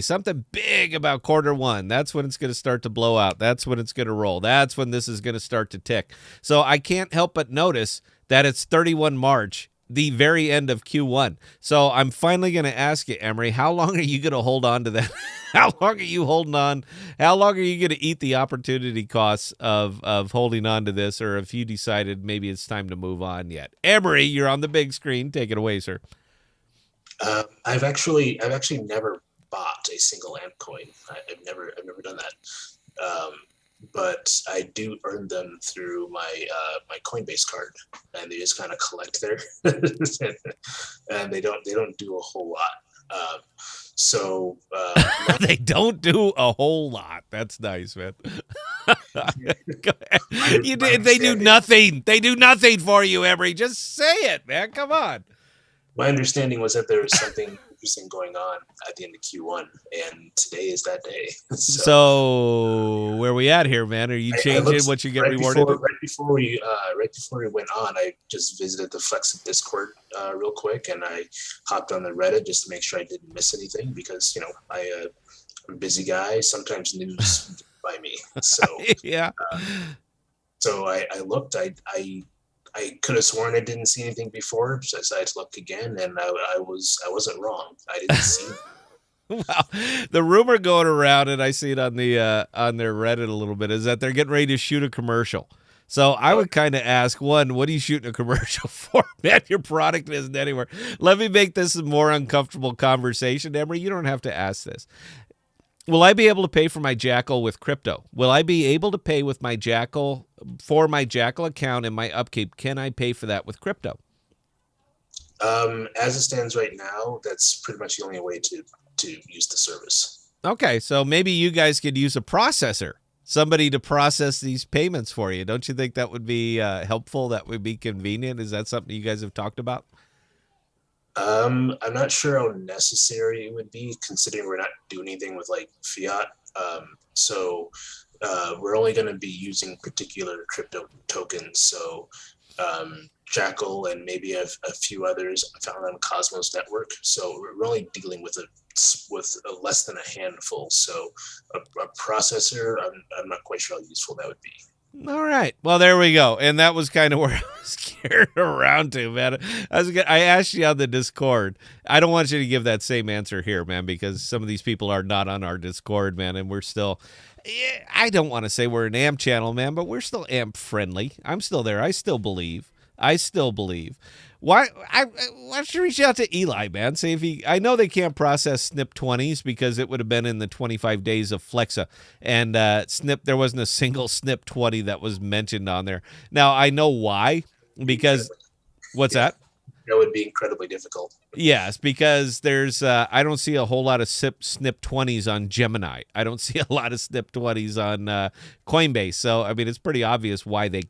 Something big about Q1. That's when it's going to start to blow out. That's when it's going to roll. That's when this is going to start to tick. So I can't help but notice that it's 31 March, the very end of Q1. So I'm finally going to ask you, Emery, how long are you going to hold on to that? How long are you holding on? How long are you going to eat the opportunity costs of holding on to this, or if you decided maybe it's time to move on yet? Emery, you're on the big screen. Take it away, sir. I've actually never bought a single amp coin. I've never done that. But I do earn them through my my Coinbase card, and they just kind of collect there, and they don't do a whole lot. So they don't do a whole lot. That's nice, man. They do nothing. They do nothing for you, Emery. Just say it, man. Come on. My understanding was that there was something interesting going on at the end of Q1, and today is that day. So where are we at here, man? Are you changing what you get rewarded? Right before we went on, I just visited the Flex Discord real quick, and I hopped on the Reddit just to make sure I didn't miss anything, because I'm a busy guy. Sometimes news by me. So yeah. So I looked. I could have sworn I didn't see anything before, so I decided to look again, and I wasn't wrong. I didn't see. Wow. The rumor going around, and I see it on their Reddit a little bit, is that they're getting ready to shoot a commercial. So I would kind of ask, one, what are you shooting a commercial for? Man, your product isn't anywhere. Let me make this a more uncomfortable conversation, Emery. You don't have to ask this. Will I be able to pay for my Jackal with crypto? Will I be able to pay with my Jackal for my Jackal account and my upkeep? Can I pay for that with crypto? As it stands right now, that's pretty much the only way to use the service. Okay, so maybe you guys could use a processor, somebody to process these payments for you. Don't you think that would be helpful? That would be convenient? Is that something you guys have talked about? I'm not sure how necessary it would be, considering we're not doing anything with like fiat. So we're only going to be using particular crypto tokens. So Jackal and maybe a few others found on Cosmos Network. So we're only dealing with less than a handful. So a processor, I'm not quite sure how useful that would be. All right. Well, there we go. And that was kind of where I was carried around to, man. I asked you on the Discord. I don't want you to give that same answer here, man, because some of these people are not on our Discord, man, and we're still, I don't want to say we're an AMP channel, man, but we're still AMP friendly. I'm still there. I still believe. Why don't you reach out to Eli, man? See if I know they can't process SNP 20s because it would have been in the 25 days of Flexa, and there wasn't a single SNP 20 that was mentioned on there. Now I know why, because what's that? That would be incredibly difficult. Yes, because there's I don't see a whole lot of SNP 20s on Gemini. I don't see a lot of SNP 20s on Coinbase. So I mean, it's pretty obvious why they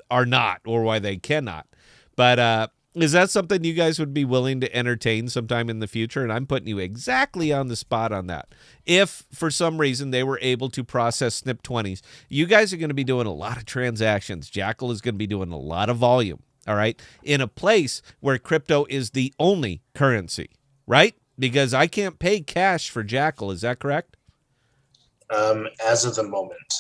are not or why they cannot. But is that something you guys would be willing to entertain sometime in the future? And I'm putting you exactly on the spot on that. If for some reason they were able to process SNP 20s, you guys are going to be doing a lot of transactions. Jackal is going to be doing a lot of volume, all right, in a place where crypto is the only currency, right? Because I can't pay cash for Jackal. Is that correct? As of the moment,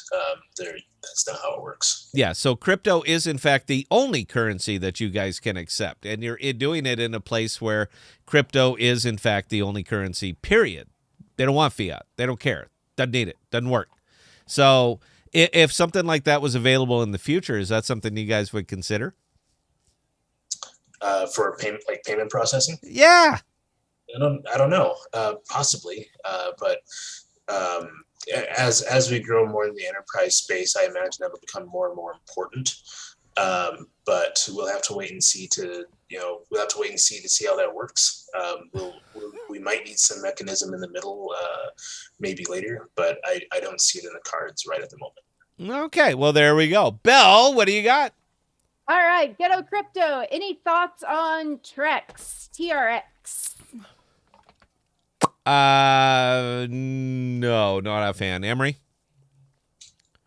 that's not how it works. Yeah, so crypto is in fact the only currency that you guys can accept, and you're doing it in a place where crypto is in fact the only currency. Period. They don't want fiat. They don't care. Doesn't need it. Doesn't work. So if something like that was available in the future, is that something you guys would consider? For payment processing? Yeah. I don't know. Possibly, but as we grow more in the enterprise space, I imagine that will become more and more important. But we'll have to wait and see to see how that works. We might need some mechanism in the middle, maybe later, but I don't see it in the cards right at the moment. Okay, well there we go. Belle, what do you got? All right, Ghetto Crypto. Any thoughts on Trex, TRX? No, not a fan. Emery?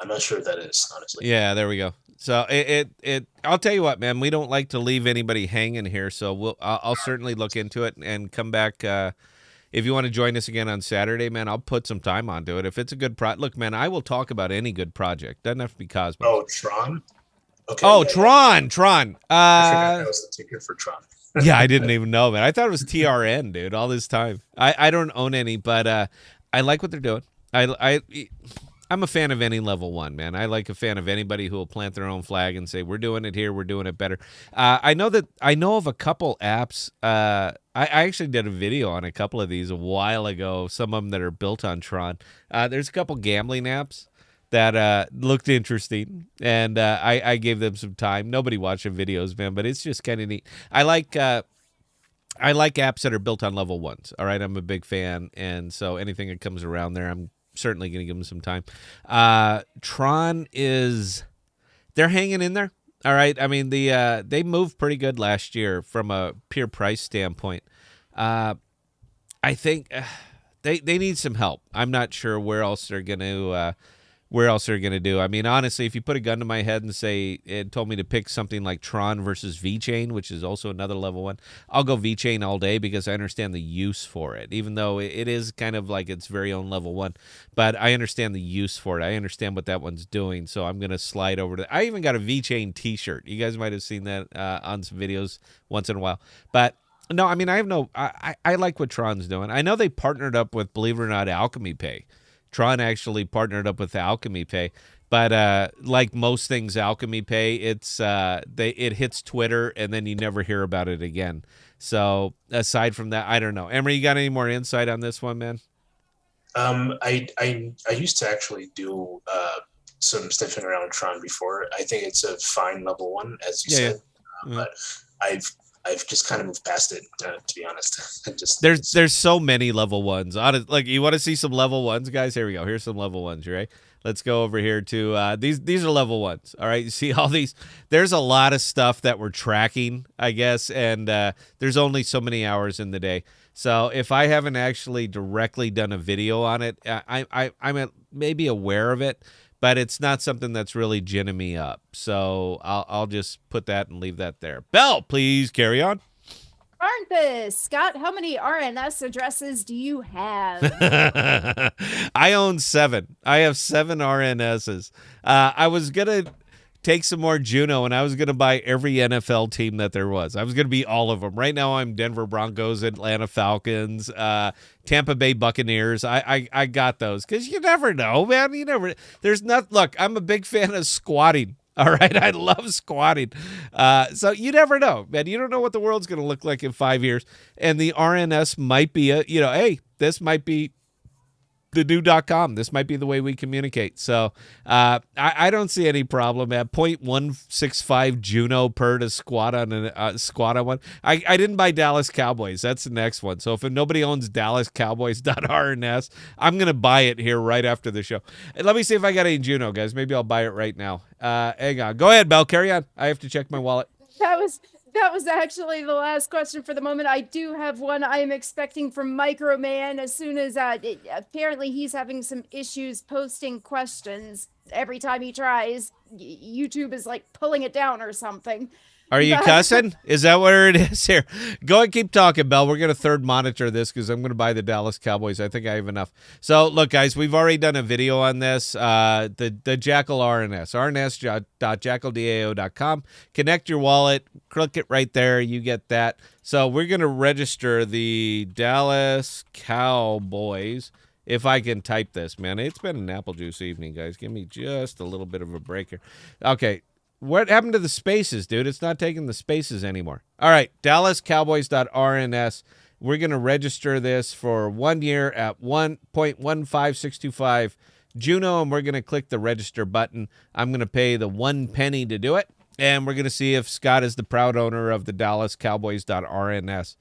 I'm not sure what that is, honestly. Yeah, there we go. So I'll tell you what, man, we don't like to leave anybody hanging here, so I'll certainly look into it and come back. If you want to join us again on Saturday, man, I'll put some time onto it. If it's a good look, man, I will talk about any good project. Doesn't have to be Cosmos. Oh, Tron? Okay. Oh, yeah, Tron. Tron. I forgot that was the ticket for Tron. Yeah, I didn't even know, man. I thought it was TRN, dude, all this time. I don't own any, but I like what they're doing. I'm a fan of any level one, man. I like a fan of anybody who will plant their own flag and say, we're doing it here, we're doing it better. I know of a couple apps. I actually did a video on a couple of these a while ago, some of them that are built on Tron. There's a couple gambling apps that looked interesting, and I gave them some time. Nobody watched the videos, man, but it's just kind of neat. I like apps that are built on level ones. All right, I'm a big fan, and so anything that comes around there, I'm certainly going to give them some time. Tron they're hanging in there. All right, I mean they moved pretty good last year from a pure price standpoint. I think they need some help. I'm not sure where else they're going to do. I mean, honestly, if you put a gun to my head and say it told me to pick something like Tron versus VeChain, which is also another level one, I'll go VeChain all day because I understand the use for it, even though it is kind of like its very own level one. But I understand the use for it. I understand what that one's doing, so I'm going to slide over to. I even got a VeChain T-shirt. You guys might have seen that on some videos once in a while. But no, I mean, I like what Tron's doing. I know they partnered up with, believe it or not, Alchemy Pay. Tron actually partnered up with Alchemy Pay, but like most things Alchemy Pay, it hits Twitter and then you never hear about it again. So aside from that, I don't know. Emery, you got any more insight on this one, man? I used to actually do some sniffing around Tron before. I think it's a fine level one, as you said, but I've just kind of moved past it, to be honest. There's so many level ones. Like, you want to see some level ones, guys? Here we go. Here's some level ones, right? Let's go over here to these are level ones. All right, you see all these. There's a lot of stuff that we're tracking, I guess, and there's only so many hours in the day. So if I haven't actually directly done a video on it, I'm maybe aware of it. But it's not something that's really ginning me up. So I'll just put that and leave that there. Belle, please carry on. Aren't this? Scott, how many RNS addresses do you have? I own 7. I have 7 RNSs. I was going to take some more Juno, and I was going to buy every NFL team that there was. I was going to be all of them. Right now I'm Denver Broncos, Atlanta Falcons, Tampa Bay Buccaneers. I got those because you never know, man. Look, I'm a big fan of squatting. All right, I love squatting. So you never know, man. You don't know what the world's going to look like in 5 years. And the RNS might be hey, this might be the new.com. This might be the way we communicate. So I don't see any problem at 0.165 Juno per to squat on one. I didn't buy Dallas Cowboys. That's the next one. So if nobody owns Dallas Cowboys.RNS, I'm going to buy it here right after the show. And let me see if I got any Juno, guys. Maybe I'll buy it right now. Hang on. Go ahead, Belle. Carry on. I have to check my wallet. That was actually the last question for the moment. I do have one I am expecting from Microman as soon as apparently he's having some issues posting questions every time he tries. YouTube is like pulling it down or something. Are you cussing? Is that where it is here? Go and keep talking, Bell. We're going to third monitor this because I'm going to buy the Dallas Cowboys. I think I have enough. So, look, guys, we've already done a video on this. The Jackal RNS, rns.jackaldao.com. Connect your wallet. Click it right there. You get that. So we're going to register the Dallas Cowboys. If I can type this, man. It's been an apple juice evening, guys. Give me just a little bit of a breaker. Okay. What happened to the spaces, dude? It's not taking the spaces anymore. All right, DallasCowboys.rns. We're going to register this for 1 year at 1.15625 Juno, and we're going to click the register button. I'm going to pay the 1 penny to do it, and we're going to see if Scott is the proud owner of the DallasCowboys.rns.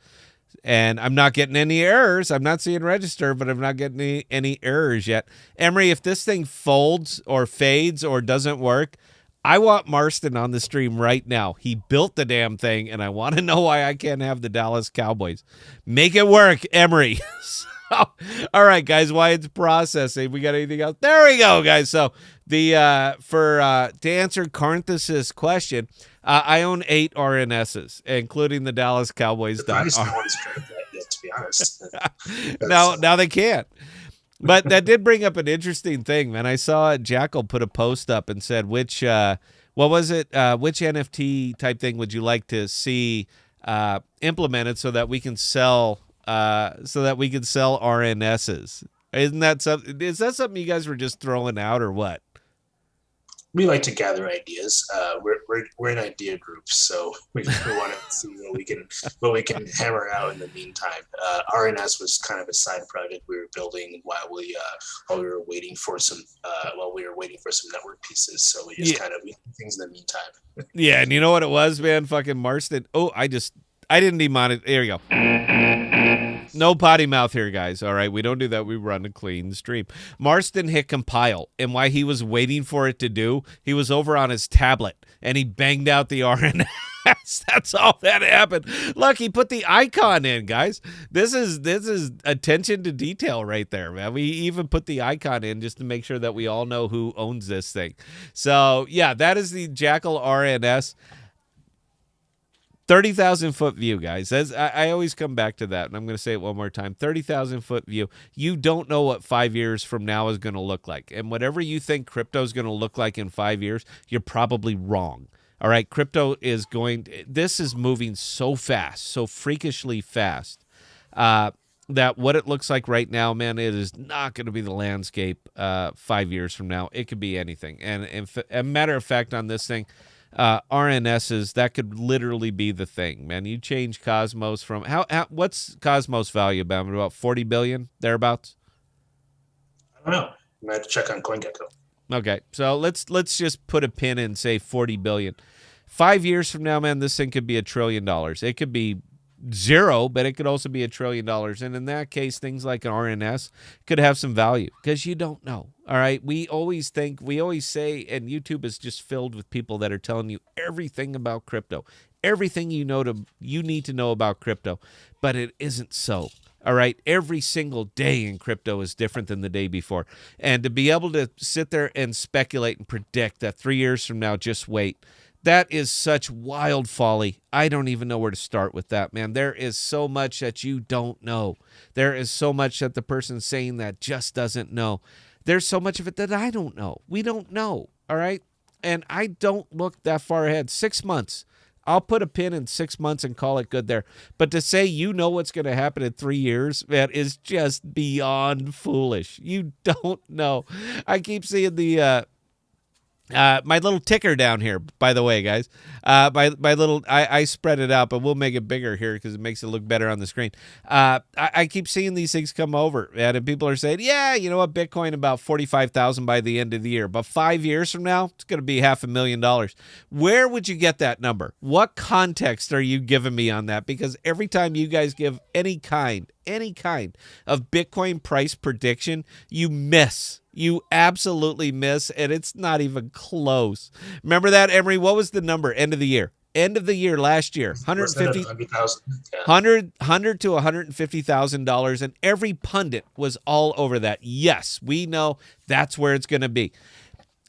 And I'm not getting any errors. I'm not seeing register, but I'm not getting any errors yet. Emery, if this thing folds or fades or doesn't work, I want Marston on the stream right now. He built the damn thing, and I want to know why I can't have the Dallas Cowboys. Make it work, Emery. So, all right, guys, while it's processing, we got anything else? There we go, guys. So to answer Carnthus's question, I own 8 RNSs, including the Dallas Cowboys. No one's tried that yet, to be honest. Now they can't. But that did bring up an interesting thing, man. I saw Jackal put a post up and said, which NFT type thing would you like to see implemented so that we can sell RNSs? Isn't that something? Is that something you guys were just throwing out or what? We like to gather ideas. We're an idea group, so we want to see what we can hammer out in the meantime. RNS was kind of a side project we were building while we were waiting for some network pieces. So we just we do things in the meantime. Yeah, and you know what it was, man? Fucking Marston. Oh, I didn't demonetize. There you go. No potty mouth here, guys. All right, we don't do that. We run a clean stream. Marston hit compile, and while he was waiting for it to do, he was over on his tablet, and he banged out the RNS. That's all that happened. Look, he put the icon in, guys. This is attention to detail right there, man. We even put the icon in just to make sure that we all know who owns this thing. So, yeah, that is the Jackal RNS. 30,000-foot view, guys. I always come back to that, and I'm going to say it one more time. 30,000-foot view. You don't know what 5 years from now is going to look like. And whatever you think crypto is going to look like in 5 years, you're probably wrong. All right? Crypto is this is moving so fast, so freakishly fast, that what it looks like right now, man, it is not going to be the landscape 5 years from now. It could be anything. And a matter of fact, on this thing, RNSs, that could literally be the thing, man. You change Cosmos from what's Cosmos value about 40 billion thereabouts? I don't know. I have to check on CoinGecko. Okay, so let's just put a pin in, say 40 billion. 5 years from now, man, this thing could be $1 trillion. It could be zero, but it could also be $1 trillion. And in that case, things like an RNS could have some value because you don't know. All right. We always say, and YouTube is just filled with people that are telling you everything about crypto, everything you need to know about crypto, but it isn't so. All right. Every single day in crypto is different than the day before. And to be able to sit there and speculate and predict that 3 years from now, just wait. That is such wild folly. I don't even know where to start with that, man. There is so much that you don't know. There is so much that the person saying that just doesn't know. There's so much of it that I don't know. We don't know, all right? And I don't look that far ahead. 6 months. I'll put a pin in 6 months and call it good there. But to say you know what's going to happen in 3 years, man, is just beyond foolish. You don't know. I keep seeing the... my little ticker down here, by the way, guys. My little, I spread it out, but we'll make it bigger here because it makes it look better on the screen. I keep seeing these things come over, and people are saying, yeah, you know what, Bitcoin about 45,000 by the end of the year, but 5 years from now, it's going to be $500,000. Where would you get that number? What context are you giving me on that? Because every time you guys give any kind of Bitcoin price prediction, you miss. You absolutely miss, and it's not even close. Remember that, Emery? What was the number end of the year? End of the year last year, $100,000 to $150,000, and every pundit was all over that. Yes, we know that's where it's going to be.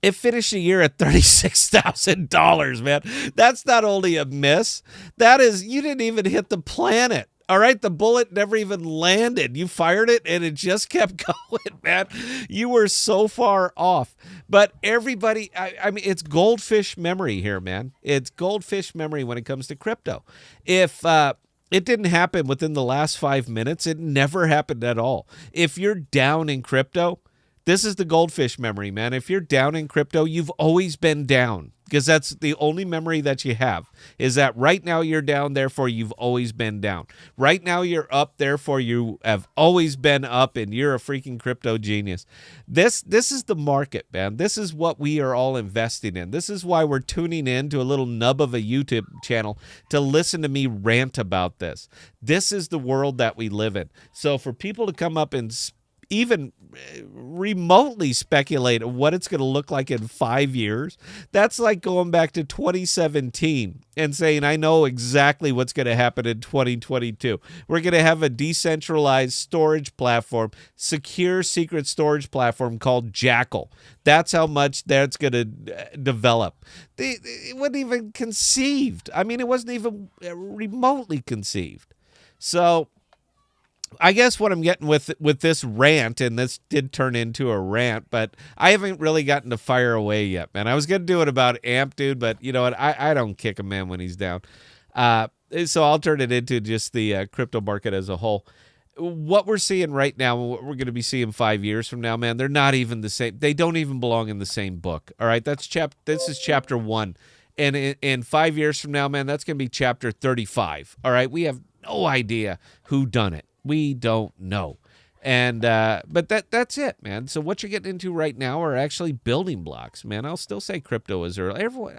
It finished the year at $36,000, man. That's not only a miss. That is, you didn't even hit the planet. All right, the bullet never even landed. You fired it, and it just kept going, man. You were so far off. But everybody, I mean, it's goldfish memory here, man. It's goldfish memory when it comes to crypto. If it didn't happen within the last 5 minutes, it never happened at all. If you're down in crypto, this is the goldfish memory, man. If you're down in crypto, you've always been down, because that's the only memory that you have, is that right now you're down, therefore you've always been down. Right now you're up, therefore you have always been up, and you're a freaking crypto genius. This is the market, man. This is what we are all investing in. This is why we're tuning in to a little nub of a YouTube channel to listen to me rant about this. This is the world that we live in. So for people to come up and even remotely speculate on what it's going to look like in 5 years, that's like going back to 2017 and saying, I know exactly what's going to happen in 2022. We're going to have a decentralized storage platform, secure secret storage platform called Jackal. That's how much that's going to develop. It wasn't even conceived. I mean, it wasn't even remotely conceived. So I guess what I'm getting with this rant, and this did turn into a rant, but I haven't really gotten to fire away yet, man. I was going to do it about AMP, dude, but you know what? I don't kick a man when he's down. So I'll turn it into just the crypto market as a whole. What we're seeing right now and what we're going to be seeing 5 years from now, man, they're not even the same. They don't even belong in the same book, all right? This is chapter 1. And in 5 years from now, man, that's going to be chapter 35, all right? We have no idea who done it. We don't know. And but that's it, man. So what you're getting into right now are actually building blocks, man. I'll still say crypto is early. Everyone,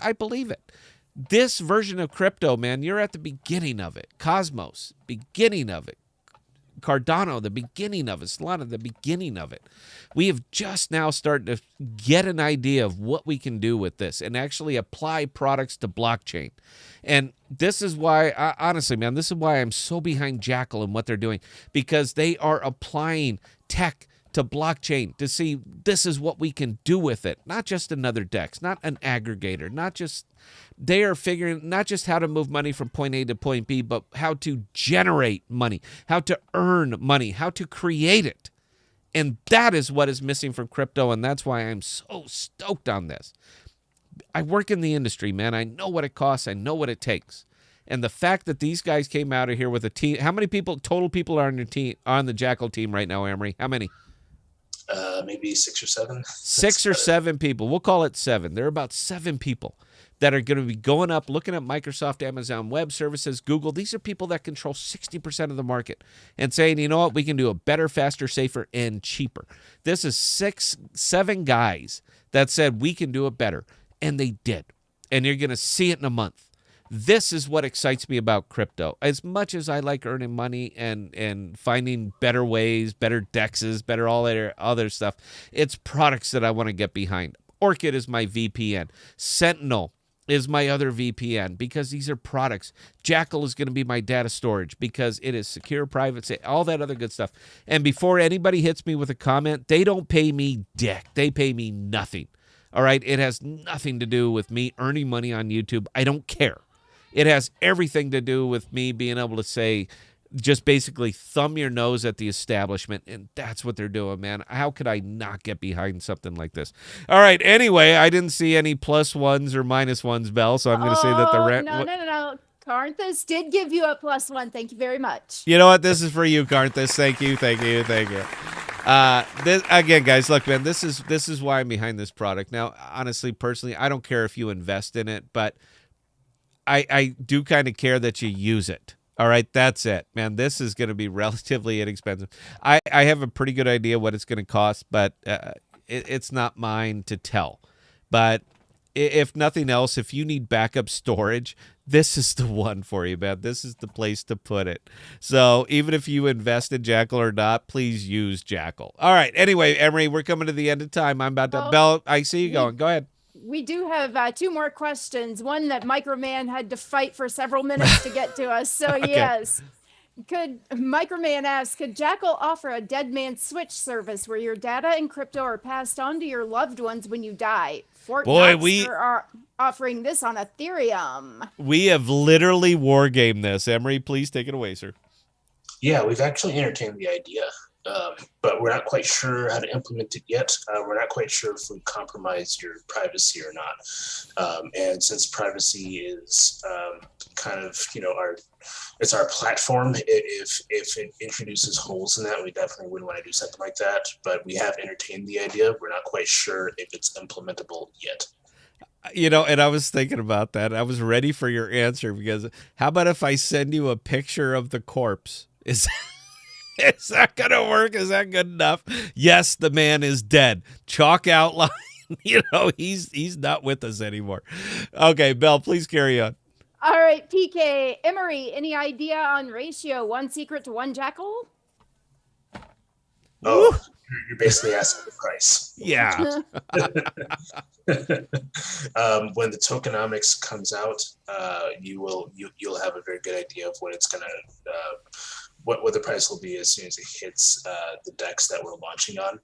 I believe it. This version of crypto, man, you're at the beginning of it. Cosmos, beginning of it. Cardano, the beginning of it. Solana, the beginning of it. We have just now started to get an idea of what we can do with this and actually apply products to blockchain. And this is why, honestly, man, this is why I'm so behind Jackal and what they're doing, because they are applying tech to blockchain to see this is what we can do with it. Not just another DEX, not an aggregator, not just, they are figuring not just how to move money from point A to point B, but how to generate money, how to earn money, how to create it. And that is what is missing from crypto, and that's why I'm so stoked on this. I work in the industry, man. I know what it costs. I know what it takes. And the fact that these guys came out of here with a team, how many total people are on your team, on the Jackal team right now, Emery? How many? Maybe 6 or 7. 6 or 7 people. We'll call it 7. There are about 7 people that are going to be going up, looking at Microsoft, Amazon Web Services, Google. These are people that control 60% of the market and saying, you know what, we can do a better, faster, safer, and cheaper. This is 7 guys that said we can do it better, and they did. And you're going to see it in a month. This is what excites me about crypto. As much as I like earning money and finding better ways, better DEXs, better all that other stuff, it's products that I want to get behind. Orchid is my VPN. Sentinel is my other VPN because these are products. Jackal is going to be my data storage because it is secure, private, all that other good stuff. And before anybody hits me with a comment, they don't pay me dick. They pay me nothing. All right? It has nothing to do with me earning money on YouTube. I don't care. It has everything to do with me being able to say, just basically thumb your nose at the establishment, and that's what they're doing, man. How could I not get behind something like this? All right, anyway, I didn't see any +1s or -1s, Bell, so I'm going to say that the rent... No. Carnthus did give you a +1. Thank you very much. You know what? This is for you, Carnthus. Thank you. Again, guys, look, man, this is why I'm behind this product. Now, honestly, personally, I don't care if you invest in it, but I do kind of care that you use it. All right, that's it, man. This is going to be relatively inexpensive. I have a pretty good idea what it's going to cost, but it's not mine to tell. But if nothing else, if you need backup storage, this is the one for you, man. This is the place to put it. So even if you invest in Jackal or not, please use Jackal. All right, anyway, Emery, we're coming to the end of time. I'm about to... Bell, I see you going. Go ahead. We do have 2 more questions. One that Microman had to fight for several minutes to get to us. So, okay. Yes. Microman asks, could Jackal offer a dead man switch service where your data and crypto are passed on to your loved ones when you die? Fort Boy, Knox are offering this on Ethereum. we have literally wargamed this. Emery, please take it away, sir. Yeah, we've actually entertained the idea, but we're not quite sure how to implement it yet. We're not quite sure if we compromise your privacy or not. And since privacy is kind of, it's our platform. If it introduces holes in that, we definitely wouldn't want to do something like that. But we have entertained the idea. We're not quite sure if it's implementable yet. And I was thinking about that. I was ready for your answer because how about if I send you a picture of the corpse? Is that going to work? Is that good enough? Yes, the man is dead. Chalk outline. He's not with us anymore. Okay, Belle, please carry on. All right, PK. Emery, any idea on ratio 1 secret to 1 jackal? Oh, you're basically asking the price. Yeah. When the tokenomics comes out, you'll have a very good idea of what it's gonna what the price will be as soon as it hits the decks that we're launching on.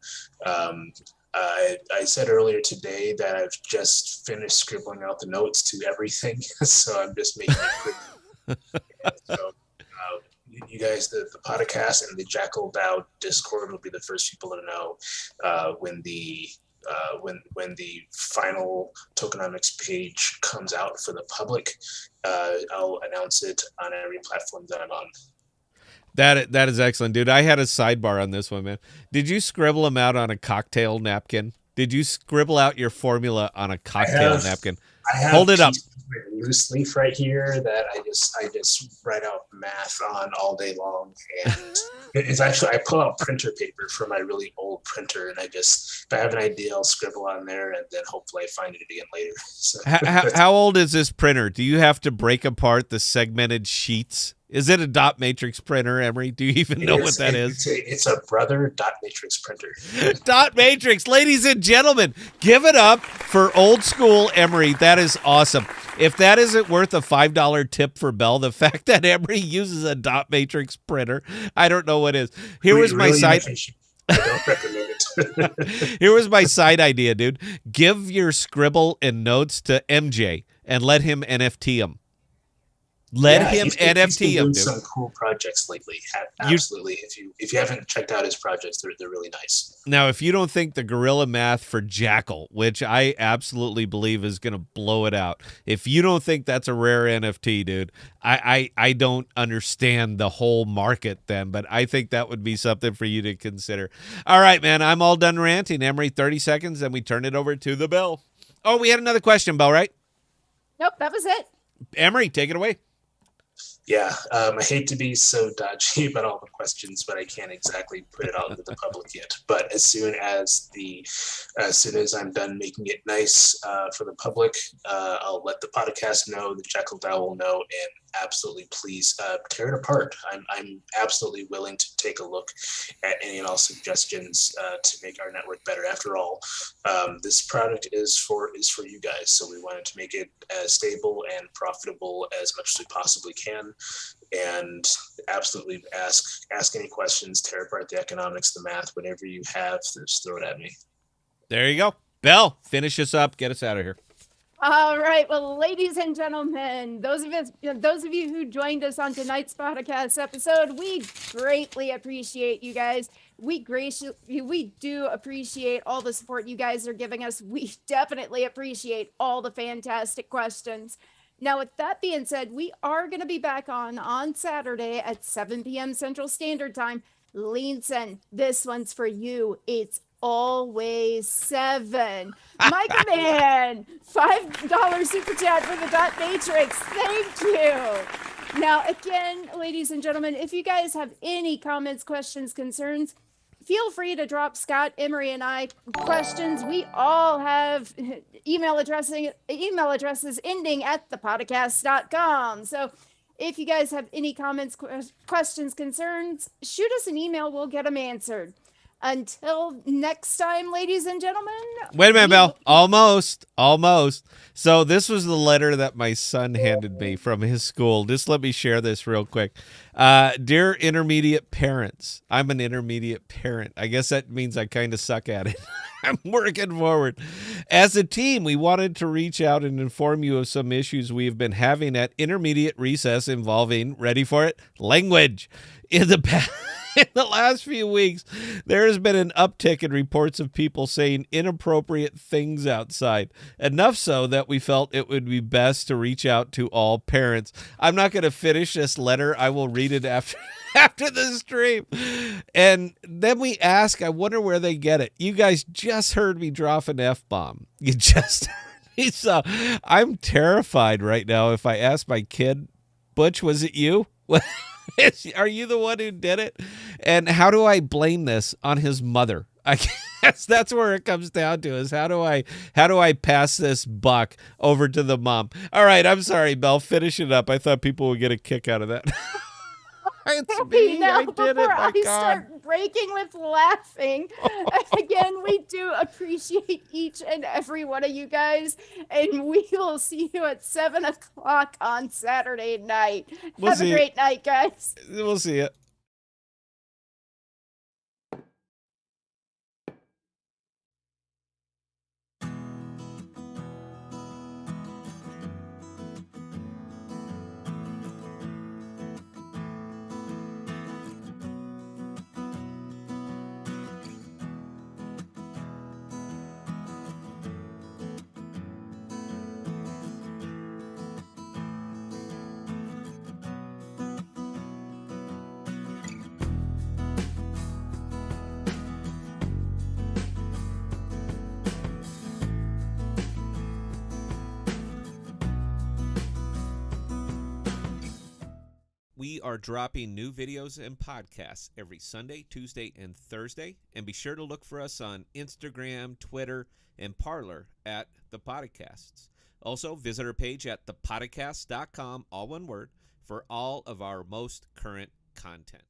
I said earlier today that I've just finished scribbling out the notes to everything, so I'm just making it quick. So you guys, the podcast and the Jackal DAO Discord will be the first people to know when the final tokenomics page comes out for the public. I'll announce it on every platform that I'm on. That is excellent, dude. I had a sidebar on this one, man. Did you scribble them out on a cocktail napkin? Did you scribble out your formula on a cocktail napkin? I have Hold it up. Loose leaf right here that I just write out math on all day long, and it's actually I pull out printer paper from my really old printer, and if I have an idea, I'll scribble on there, and then hopefully I find it again later. So. How old is this printer? Do you have to break apart the segmented sheets? Is it a dot matrix printer, Emery? Do you even know what that is? It's a Brother dot matrix printer. Dot matrix, ladies and gentlemen, give it up for old school Emery. That is awesome. If that isn't worth a $5 tip for Belle, the fact that Emery uses a dot matrix printer, I don't know what is. Here was my side. I don't recommend it. Here was my side idea, dude. Give your scribble and notes to MJ and let him NFT them. Let him NFT him, dude. Some cool projects lately. Absolutely. If you haven't checked out his projects, they're really nice. Now, if you don't think the gorilla math for Jackal, which I absolutely believe is going to blow it out, if you don't think that's a rare NFT, dude, I don't understand the whole market then, but I think that would be something for you to consider. All right, man, I'm all done ranting. Emery, 30 seconds, and we turn it over to the Belle. Oh, we had another question, Belle, right? Nope, that was it. Emery, take it away. Yeah, I hate to be so dodgy about all the questions, but I can't exactly put it out into the public yet. But as soon as I'm done making it nice for the public, I'll let the podcast know, the Jackal DAO will know, and absolutely please tear it apart. I'm absolutely willing to take a look at any and all suggestions to make our network better. After all, this product is for you guys, so we wanted to make it as stable and profitable as much as we possibly can. And absolutely ask any questions, tear apart the economics, the math, whatever you have, just throw it at me. There you go. Belle, finish us up. Get us out of here. All right. Well, ladies and gentlemen, those of you who joined us on tonight's podcast episode, we greatly appreciate you guys. We do appreciate all the support you guys are giving us. We definitely appreciate all the fantastic questions. Now, with that being said, we are going to be back on Saturday at 7 p.m. Central Standard Time. Leanson, this one's for you. It's always 7. Micah Man, $5 super chat for the dot matrix. Thank you. Now, again, ladies and gentlemen, if you guys have any comments, questions, concerns, feel free to drop Scott, Emery, and I questions. We all have email addresses ending at ThePodocasts.com. So if you guys have any comments, questions, concerns, shoot us an email. We'll get them answered. Until next time, ladies and gentlemen. Wait a minute, Belle. Almost. So this was the letter that my son handed me from his school. Just let me share this real quick. Dear intermediate parents, I'm an intermediate parent. I guess that means I kind of suck at it. I'm working forward. As a team, we wanted to reach out and inform you of some issues we've been having at intermediate recess involving, ready for it, language. In the last few weeks, there has been an uptick in reports of people saying inappropriate things outside. Enough so that we felt it would be best to reach out to all parents. I'm not going to finish this letter. I will read it after the stream. And then we ask, I wonder where they get it. You guys just heard me drop an F-bomb. You just heard me. So I'm terrified right now. If I ask my kid, Butch, was it you? Are you the one who did it? And how do I blame this on his mother? I guess that's where it comes down to, is how do I pass this buck over to the mom? All right, I'm sorry, Belle. Finish it up. I thought people would get a kick out of that. It's me. Now, I did it. My God. start breaking with laughing. Again, we do appreciate each and every one of you guys, and we will see you at 7:00 on Saturday night. Have a great night, guys. We'll see you. We are dropping new videos and podcasts every Sunday, Tuesday, and Thursday. And be sure to look for us on Instagram, Twitter, and Parler at ThePodocasts. Also, visit our page at ThePodocasts.com, all one word, for all of our most current content.